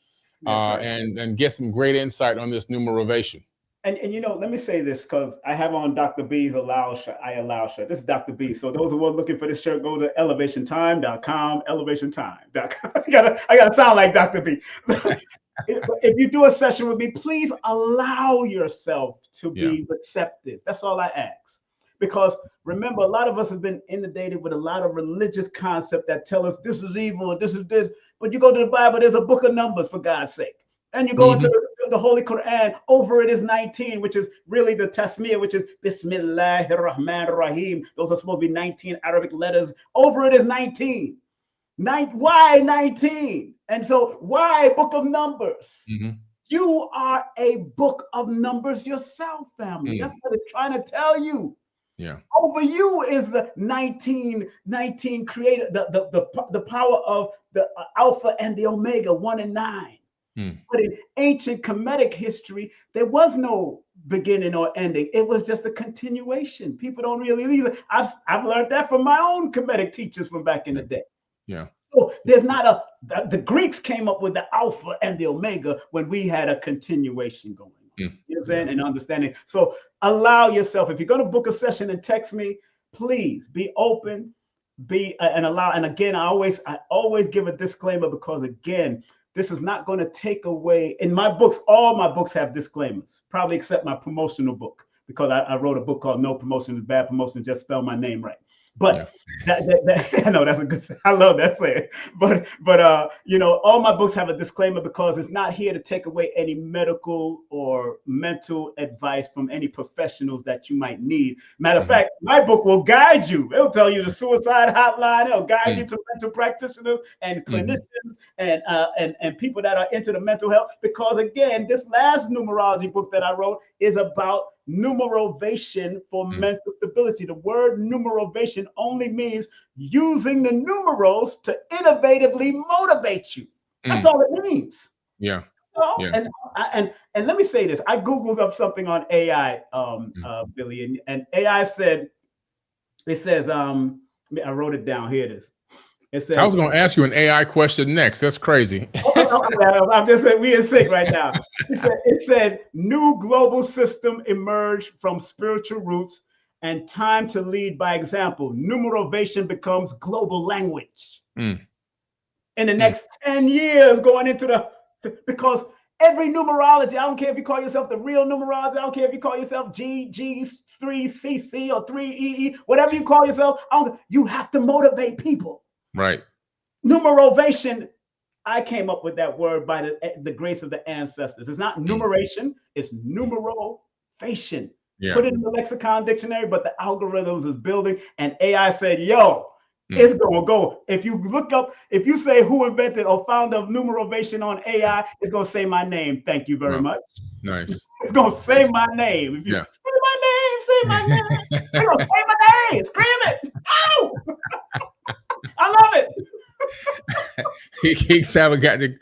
and get some great insight on this numerovation.
And you know, let me say this, because I have on Dr. B's Allow shirt. I Allow shirt. This is Dr. B. So those who are looking for this shirt, go to elevationtime.com, elevationtime.com. I gotta sound like Dr. B. If you do a session with me, please allow yourself to be receptive. That's all I ask. Because remember, a lot of us have been inundated with a lot of religious concepts that tell us this is evil and this is this. But you go to the Bible, there's a book of Numbers, for God's sake. And you go into the Holy Quran, over it is 19, which is really the Tasmiyah, which is Bismillahir Rahmanir Rahim. Those are supposed to be 19 Arabic letters. Over it is 19. Why 19? And so why book of Numbers? You are a book of numbers yourself, family. That's what it's trying to tell you.
Yeah.
Over you is the 19 creator, the power of the Alpha and the Omega, 1 and 9. But in ancient Kemetic history, there was no beginning or ending. It was just a continuation. People don't really leave. I've learned that from my own Kemetic teachers from back in the day.
Yeah.
So there's not the Greeks came up with the Alpha and the Omega when we had a continuation going on. You know what I'm saying? And understanding. So allow yourself, if you're going to book a session and text me, please be open, and allow. And again, I always give a disclaimer, because again, this is not going to take away. In my books, all my books have disclaimers, probably except my promotional book, because I wrote a book called No Promotion is Bad Promotion, just spell my name right. But that I know that's a good thing. I love that saying. But you know, all my books have a disclaimer, because it's not here to take away any medical or mental advice from any professionals that you might need. Matter of fact, my book will guide you. It'll tell you the suicide hotline. It'll guide you to mental practitioners and clinicians and people that are into the mental health. Because again, this last numerology book that I wrote is about numerovation for mental stability. The word numerovation only means using the numerals to innovatively motivate you. That's all it means.
Yeah.
And let me say this. I Googled up something on AI, Billy, and AI said, it says, I wrote it down. Here it is. It says,
I was going to ask you an AI question next. That's crazy.
I'm just saying, we in sync right now. It said, new global system emerged from spiritual roots and time to lead by example. Numerovation becomes global language. In the next 10 years, going into because every numerology, I don't care if you call yourself the real numerology, I don't care if you call yourself G3CC or 3EE, whatever you call yourself, you have to motivate people.
Right.
Numerovation, I came up with that word by the grace of the ancestors. It's not numeration, it's numerovation. Put it in the lexicon dictionary, but the algorithms is building, and AI said, yo, it's gonna go. If you look up, if you say who invented or founder of numerovation on AI, it's gonna say my name. Thank you very much.
Nice.
It's gonna say my name. If you say my name, it's gonna say my name. Scream it. Ow! I love it.
King Simon got the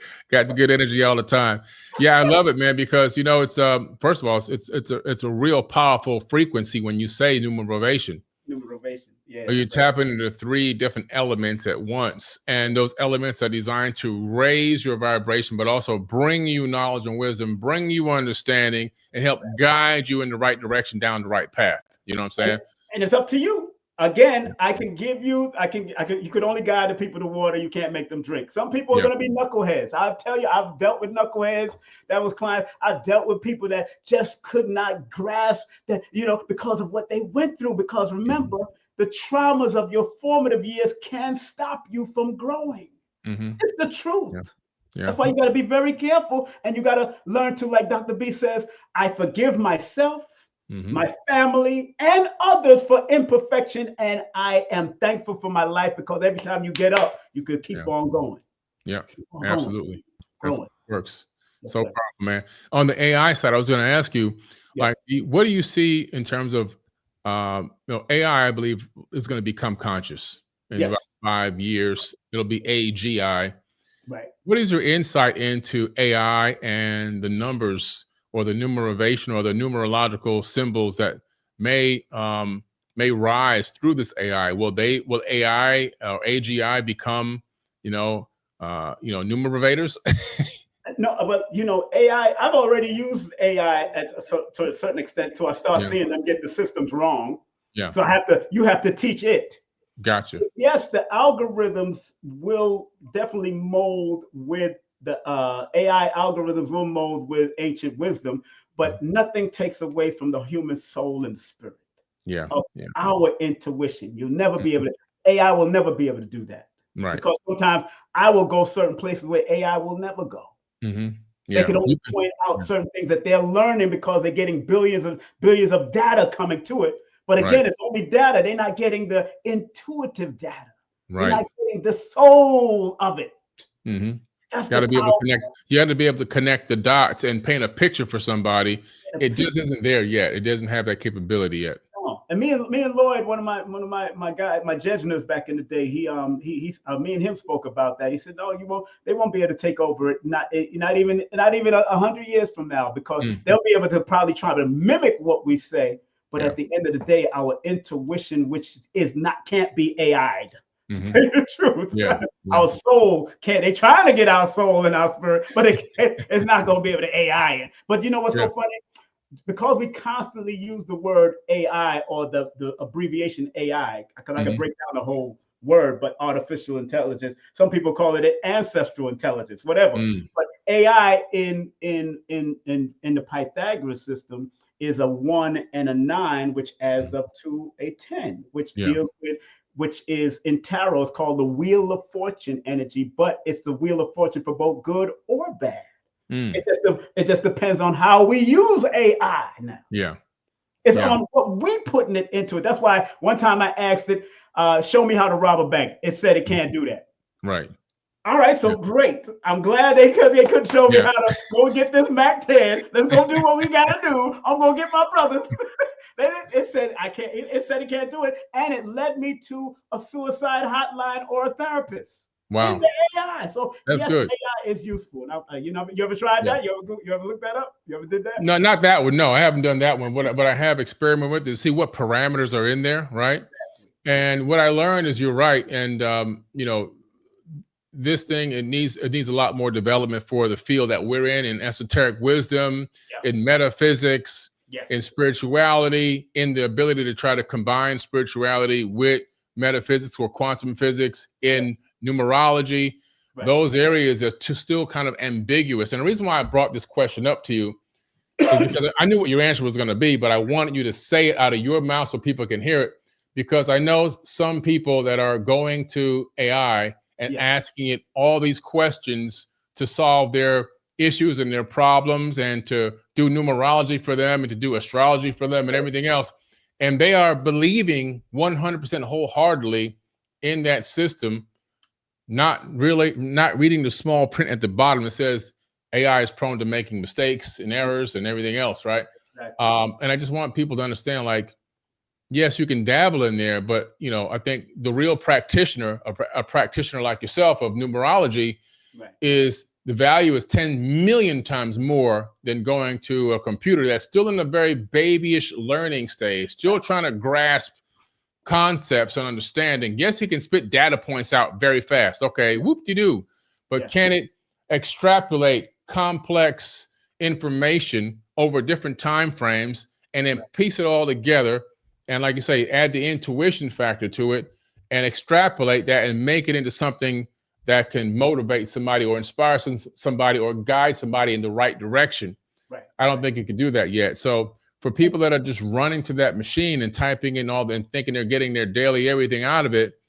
good energy all the time. Yeah, I love it, man, because you know it's first of all, it's a real powerful frequency when you say numerovation.
Numerovation, yeah.
You tap into 3 different elements at once, and those elements are designed to raise your vibration, but also bring you knowledge and wisdom, bring you understanding, and help guide you in the right direction, down the right path. You know what I'm saying?
And it's up to you. Again, I can give you, you could only guide the people to water. You can't make them drink. Some people are going to be knuckleheads. I'll tell you, I've dealt with knuckleheads. That was clients. I've dealt with people that just could not grasp that, you know, because of what they went through. Because remember, the traumas of your formative years can stop you from growing. It's the truth.
Yeah.
That's why you got to be very careful, and you got to learn to, like Dr. B says, I forgive myself, my family, and others for imperfection, and I am thankful for my life, because every time you get up, you could keep on going.
Yeah,
on
absolutely. That works.
Yes,
so
sir.
powerful, man. On the AI side, I was going to ask you,
Yes.
like, what do you see in terms of, AI, I believe, is going to become conscious in about 5 years. It'll be AGI.
Right.
What is your insight into AI and the numbers or the numerovation or the numerological symbols that may rise through this AI? Will AI or AGI become, numerovators?
No, but AI, I've already used AI to a certain extent, so I start seeing them get the systems wrong.
Yeah.
So you have to teach it.
Gotcha.
Yes, the algorithms will definitely mold with the AI algorithms will mold with ancient wisdom, but nothing takes away from the human soul and spirit.
Yeah.
Of our intuition. You'll never be able to, AI will never be able to do that.
Right.
Because sometimes I will go certain places where AI will never go. They can only point out certain things that they're learning because they're getting billions of data coming to it. But again, it's only data. They're not getting the intuitive data. They're not getting the soul of it. That's
got to be able to connect. You have to be able to connect the dots and paint a picture for somebody. It just isn't there yet. It doesn't have that capability yet.
And me and Lloyd, one of my guys, my judges back in the day, me and him spoke about that. He said, no, they won't be able to take over it. Not even 100 years from now, because they'll be able to probably try to mimic what we say. But at the end of the day, our intuition, which can't be AI'd. To tell you the truth, our soul can't. They're trying to get our soul and our spirit, but it's not going to be able to AI it. But you know what's so funny? Because we constantly use the word AI or the abbreviation AI, because I can break down the whole word, but artificial intelligence. Some people call it ancestral intelligence, whatever. But AI in the Pythagoras system is a 1 and a 9, which adds up to a 10, which deals with, which is in tarot, it's called the Wheel of Fortune energy, but it's the Wheel of Fortune for both good or bad. It just depends on how we use AI now. It's on what we putting it into it. That's why one time I asked it, show me how to rob a bank. It said it can't do that.
Right.
All right, so great. I'm glad they couldn't show me how to go get this Mac 10. Let's go do what we gotta do. I'm gonna get my brothers. It said I can't. It said it can't do it, and it led me to a suicide hotline or a therapist.
Wow.
In the AI. So
that's good.
AI is useful. Now, you ever tried that? You ever looked that up? You ever did that?
No, not that one. No, I haven't done that one. But I have experimented with it to see what parameters are in there, right? Exactly. And what I learned is you're right, and this thing it needs a lot more development for the field that we're in esoteric wisdom, in metaphysics, in spirituality, in the ability to try to combine spirituality with metaphysics or quantum physics, in numerology. Those areas are still kind of ambiguous. And the reason why I brought this question up to you is because I knew what your answer was going to be, but I wanted you to say it out of your mouth so people can hear it, because I know some people that are going to AI and asking it all these questions to solve their issues and their problems, and to do numerology for them, and to do astrology for them, and everything else. And they are believing 100% wholeheartedly in that system, not reading the small print at the bottom that says AI is prone to making mistakes and errors and everything else, right? Exactly. And I just want people to understand, like, yes, you can dabble in there, but I think the real practitioner, a practitioner like yourself of numerology, is the value is 10 million times more than going to a computer that's still in a very babyish learning stage, still trying to grasp concepts and understanding. Yes, he can spit data points out very fast. Okay, whoop-de-doo. But can it extrapolate complex information over different time frames and then piece it all together? And like you say, add the intuition factor to it and extrapolate that and make it into something that can motivate somebody or inspire somebody or guide somebody in the right direction. I don't think it can do that yet. So for people that are just running to that machine and typing in all and thinking they're getting their daily everything out of it,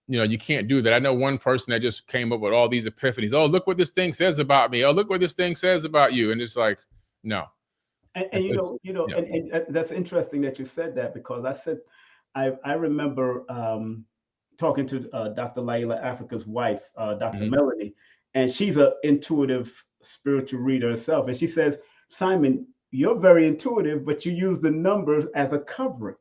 you can't do that. I know one person that just came up with all these epiphanies. Oh, look what this thing says about me. Oh, look what this thing says about you. And it's like, no.
And that's interesting that you said that, because I remember talking to Dr. Laila Africa's wife, Dr. Melanie, and she's an intuitive spiritual reader herself. And she says, Simon, you're very intuitive, but you use the numbers as a covering.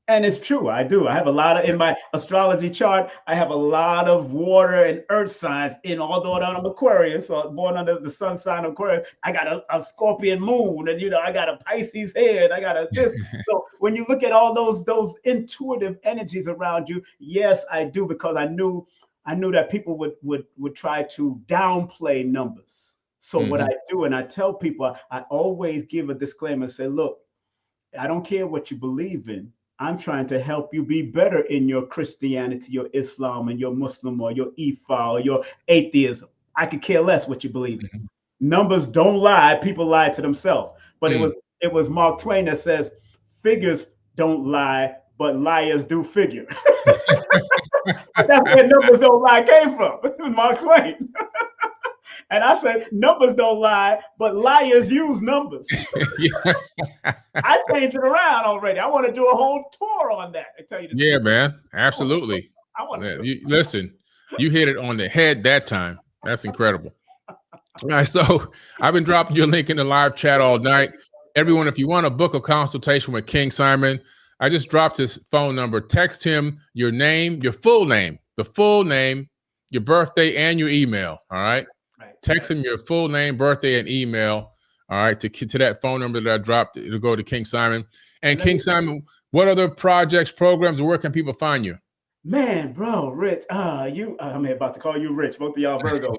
And it's true. I do. I have a lot of, in my astrology chart, I have a lot of water and earth signs in, although I'm Aquarius, so born under the sun sign of Aquarius. I got a Scorpion moon, and I got a Pisces head. I got a this. So when you look at all those intuitive energies around you, yes, I do, because I knew that people would try to downplay numbers. So what I do, and I tell people, I always give a disclaimer and say, look, I don't care what you believe in. I'm trying to help you be better in your Christianity, your Islam, and your Muslim, or your Ifa, or your atheism. I could care less what you believe in. Numbers don't lie. People lie to themselves. But it was Mark Twain that says, figures don't lie, but liars do figure. That's where numbers don't lie came from. Mark Twain. And I said, numbers don't lie, but liars use numbers. I changed it around already. I want to do a whole tour on that. I tell you the truth.
Man. Absolutely.
I want to
listen, you hit it on the head that time. That's incredible. All right, so I've been dropping your link in the live chat all night. Everyone, if you want to book a consultation with King Simon, I just dropped his phone number. Text him your name, your full name, the full name, your birthday, and your email. All right. Text him your full name, birthday, and email. All right, to that phone number that I dropped. It'll go to King Simon. And King Simon, what other projects, programs, where can people find you?
Man, bro, Rich, I'm about to call you Rich. Both of y'all Virgo.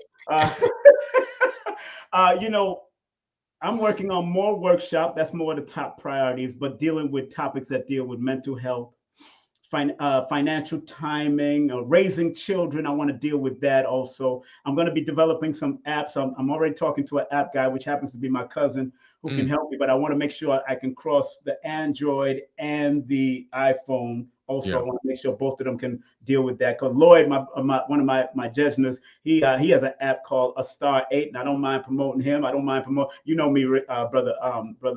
I'm working on more workshops. That's more the top priorities, but dealing with topics that deal with mental health, financial timing, raising children. I want to deal with that also. I'm going to be developing some apps. I'm already talking to an app guy, which happens to be my cousin, who can help me, but I want to make sure I can cross the Android and the iPhone. Also, I want to make sure both of them can deal with that. Because Lloyd, one of my judges, he has an app called A Star 8, and I don't mind promoting him. I don't mind promoting. You know me, brother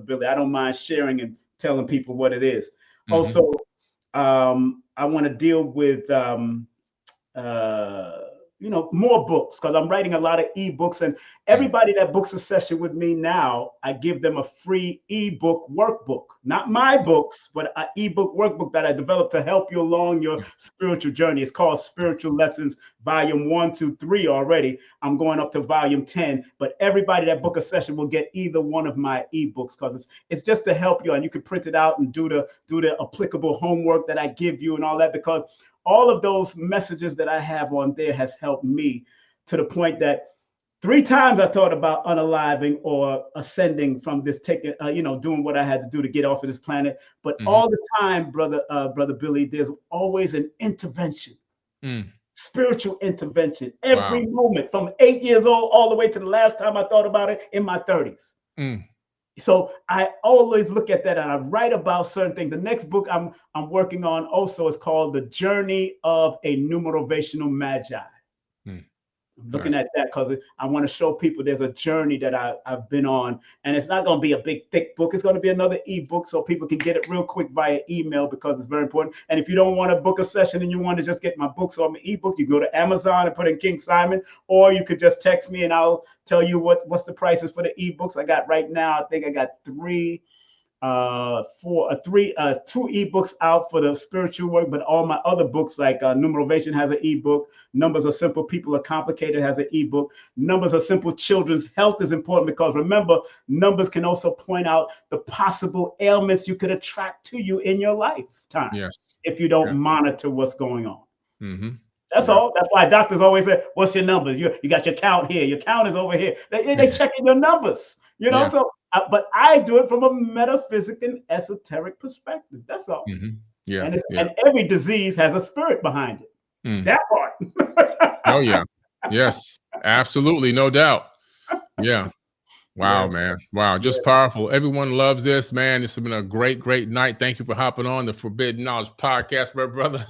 Billy. I don't mind sharing and telling people what it is. Also, I want to deal with, more books, because I'm writing a lot of ebooks, and everybody that books a session with me now, I give them a free ebook workbook, not my books, but an ebook workbook that I developed to help you along your spiritual journey. It's called Spiritual Lessons, Volume 1, 2, 3 already. I'm going up to Volume 10, but everybody that book a session will get either one of my ebooks, because it's just to help you, and you can print it out and do the applicable homework that I give you and all that, because all of those messages that I have on there has helped me to the point that 3 times I thought about unaliving or ascending from this, doing what I had to do to get off of this planet. But all the time, brother Billy, there's always an intervention, spiritual intervention, every moment, from 8 years old all the way to the last time I thought about it in my 30s. So I always look at that, and I write about certain things. The next book I'm working on also is called The Journey of a Numerovational Magi. I'm looking at that because I want to show people there's a journey that I've been on, and it's not going to be a big, thick book. It's going to be another ebook so people can get it real quick via email, because it's very important. And if you don't want to book a session and you want to just get my books on my ebook, you go to Amazon and put in King Simon, or you could just text me and I'll tell you what's the prices for the ebooks I got right now. I think I got 2 ebooks out for the spiritual work, but all my other books, like Numerovation has an ebook, Numbers Are Simple, People Are Complicated has an ebook, Numbers Are Simple, Children's Health is Important, because remember, numbers can also point out the possible ailments you could attract to you in your lifetime if you don't monitor what's going on. That's all. That's why doctors always say, what's your numbers? You got your count here, your count is over here. They checking your numbers, so but I do it from a metaphysic and esoteric perspective. That's all. And every disease has a spirit behind it. That part.
Oh, yeah. Yes, absolutely. No doubt. Yeah. Wow, man. Wow. Just powerful. Everyone loves this, man. This has been a great, great night. Thank you for hopping on the Forbidden Knowledge podcast, my brother.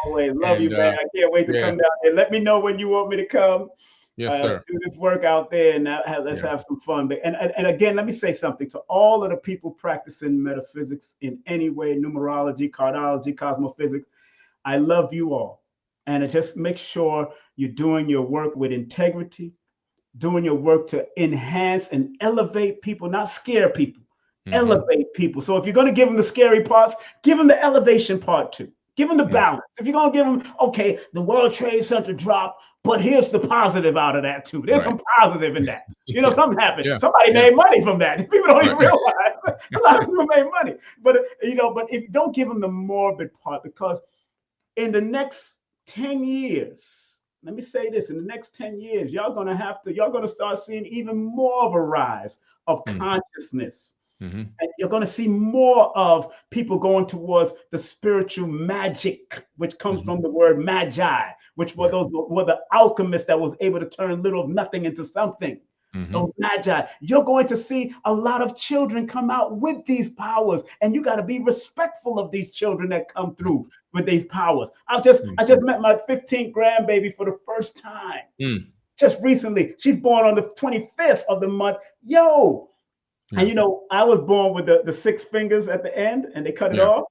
Always love you, man. I can't wait to come down there. Let me know when you want me to come.
Yes, sir.
Do this work out there, and let's have some fun. And again, let me say something to all of the people practicing metaphysics in any way, numerology, cardology, cosmophysics. I love you all. And just make sure you're doing your work with integrity, doing your work to enhance and elevate people, not scare people, elevate people. So if you're going to give them the scary parts, give them the elevation part too. Give them the balance. If you're going to give them, okay, the World Trade Center dropped, but here's the positive out of that too. There's some positive in that. You know, something happened. Somebody made money from that. People don't even realize. A lot of people made money. But, you know, but if you don't give them the morbid part, because in the next 10 years, let me say this, in the next 10 years, y'all going to start seeing even more of a rise of consciousness. And you're going to see more of people going towards the spiritual magic, which comes from the word magi, which were the alchemists that was able to turn little of nothing into something. Those magi. You're going to see a lot of children come out with these powers, and you got to be respectful of these children that come through with these powers. I just met my 15th grandbaby for the first time just recently. She's born on the 25th of the month. And you know, I was born with the 6 fingers at the end, and they cut it off.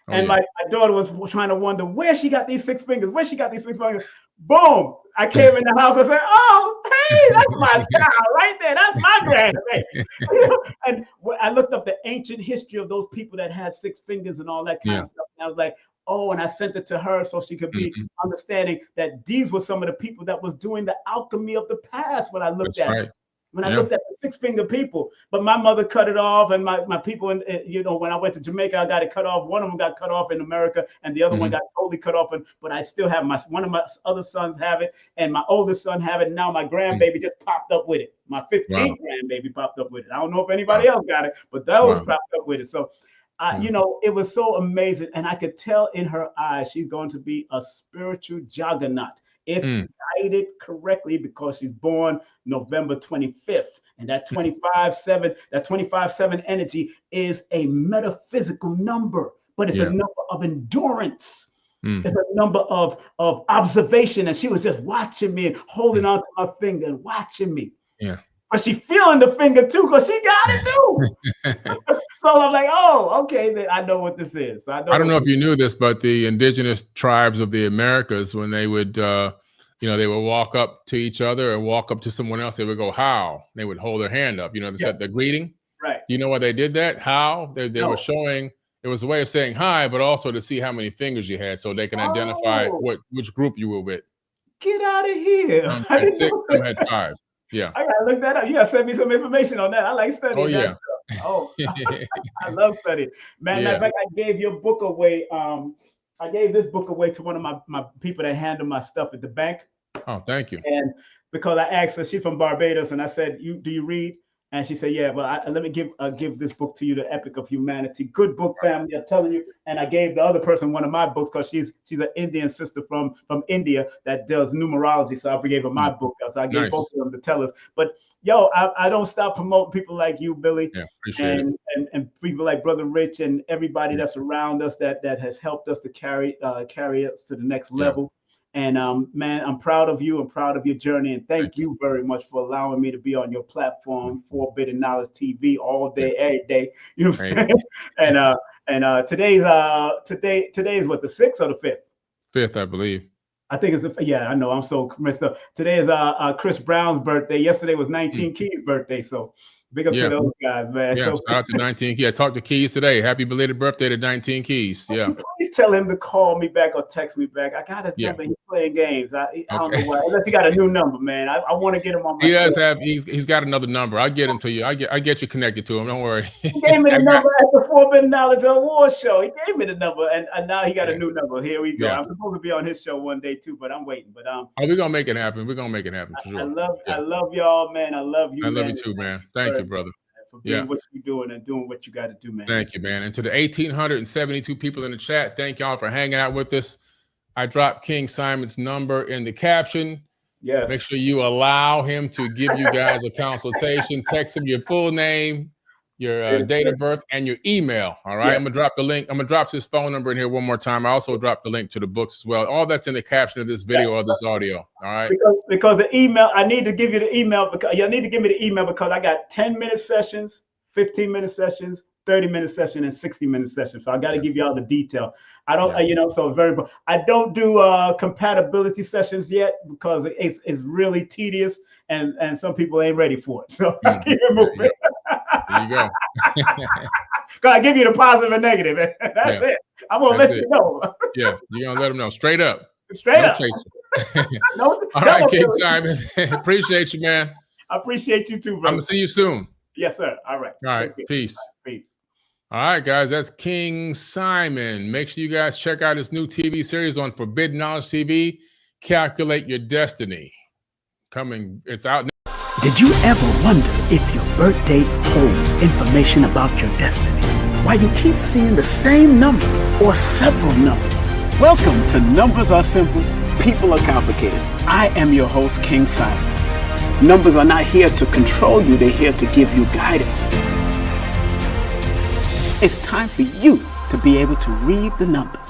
My daughter was trying to wonder where she got these 6 fingers, where she got these 6 fingers. Boom! I came in the house and said, "Oh, hey, that's my child right there. That's my grandbaby." You know? And I looked up the ancient history of those people that had 6 fingers and all that kind of stuff. And I was like, oh, and I sent it to her so she could be understanding that these were some of the people that was doing the alchemy of the past. When I looked at it. When I looked at the 6-finger people, but my mother cut it off, and my people, you know, when I went to Jamaica, I got it cut off. One of them got cut off in America, and the other one got totally cut off. But I still have one of my other sons have it, and my oldest son have it. And now my grandbaby just popped up with it. My 15th grandbaby popped up with it. I don't know if anybody else got it, but those popped up with it. So, you know, it was so amazing, and I could tell in her eyes she's going to be a spiritual juggernaut. If guided correctly, because she's born November 25th. And that 25/7 energy is a metaphysical number, but it's a number of endurance. It's a number of observation. And she was just watching me and holding on to my finger and watching me. But she feeling the finger too, because she got it too. So I'm like, oh, okay, I know what this is. So I
don't know if you knew this, but the indigenous tribes of the Americas, when they would, you know, they would walk up to each other and walk up to someone else, they would go, how? They would hold their hand up, you know, they said the greeting.
Right.
You know why they did that? How? They were showing, it was a way of saying hi, but also to see how many fingers you had so they can identify which group you were with.
Get out of here.
Some had 6, some had 5. Yeah.
I gotta look that up. You gotta send me some information on that. I like studying that stuff. Oh, I love studying. Man, in fact, I gave your book away. I gave this book away to one of my people that handle my stuff at the bank.
Oh, thank you.
And because I asked her, she's from Barbados, and I said, do you read? And she said, yeah, well, let me give this book to you, The Epic of Humanity. Good book, family, I'm telling you. And I gave the other person one of my books, because she's an Indian sister from India that does numerology. So I gave her my book. So I gave both of them to tell us. But yo, I don't stop promoting people like you, Billy, and people like Brother Rich and everybody that's around us that has helped us to carry us to the next level. And man, I'm proud of you. I'm proud of your journey. And thank you very much for allowing me to be on your platform, Forbidden Knowledge TV, all day, every day. You know what I'm saying? And today's what, the 6th or the 5th?
5th, I believe.
I think it's I know, I'm so messed up. Today is Chris Brown's birthday. Yesterday was 19 Keys' birthday. So big up to those guys, man.
Yeah, shout out to 19 Keys. I talked to Keys today. Happy belated birthday to 19 Keys. Yeah.
Please tell him to call me back or text me back. I got his number. He's playing games. I don't know why. Unless he got a new number, man. I want to get him on my show.
He's got another number. I'll get him to you. I get you connected to him. Don't worry.
He gave me the number at the Forbidden Knowledge Award show. He gave me the number, and now he got a new number. Here we go. I'm supposed to be on his show one day too, but I'm waiting. But
we're gonna make it happen. We're gonna make it happen for sure.
I love y'all, man. I love you.
I love you too, man. Thank you, brother.
For doing what you're doing and doing what you got to do, man.
Thank you, man. And to the 1,872 people in the chat, thank y'all for hanging out with us. I dropped King Simon's number in the caption.
Yes.
Make sure you allow him to give you guys a consultation. Text him your full name, your date of birth, and your email. All right. Yeah. I'm gonna drop the link. I'm gonna drop his phone number in here one more time. I also dropped the link to the books as well. All that's in the caption of this video or this audio. All right.
Because the email, I need to give you the email because you need to give me the email because I got 10-minute sessions, 15-minute sessions, 30-minute session, and 60-minute session. So I got to give you all the detail. I don't, you know, so very. I don't do compatibility sessions yet because it's really tedious and some people ain't ready for it. So I keep it moving.
There you go.
Cause I give you the positive and negative. That's it. I'm gonna let you know.
Yeah, you're gonna let them know straight up.
Straight up.
All right, King Simon. Appreciate you, man.
I appreciate you too, bro.
I'm gonna see you soon.
Yes, sir. All right.
All right. Peace. Peace. All right, guys. That's King Simon. Make sure you guys check out his new TV series on Forbidden Knowledge TV. Calculate Your Destiny. Coming. It's out now.
Did you ever wonder if your birth date holds information about your destiny? Why you keep seeing the same number or several numbers? Welcome to Numbers Are Simple, People Are Complicated. I am your host, King Simon. Numbers are not here to control you, they're here to give you guidance. It's time for you to be able to read the numbers.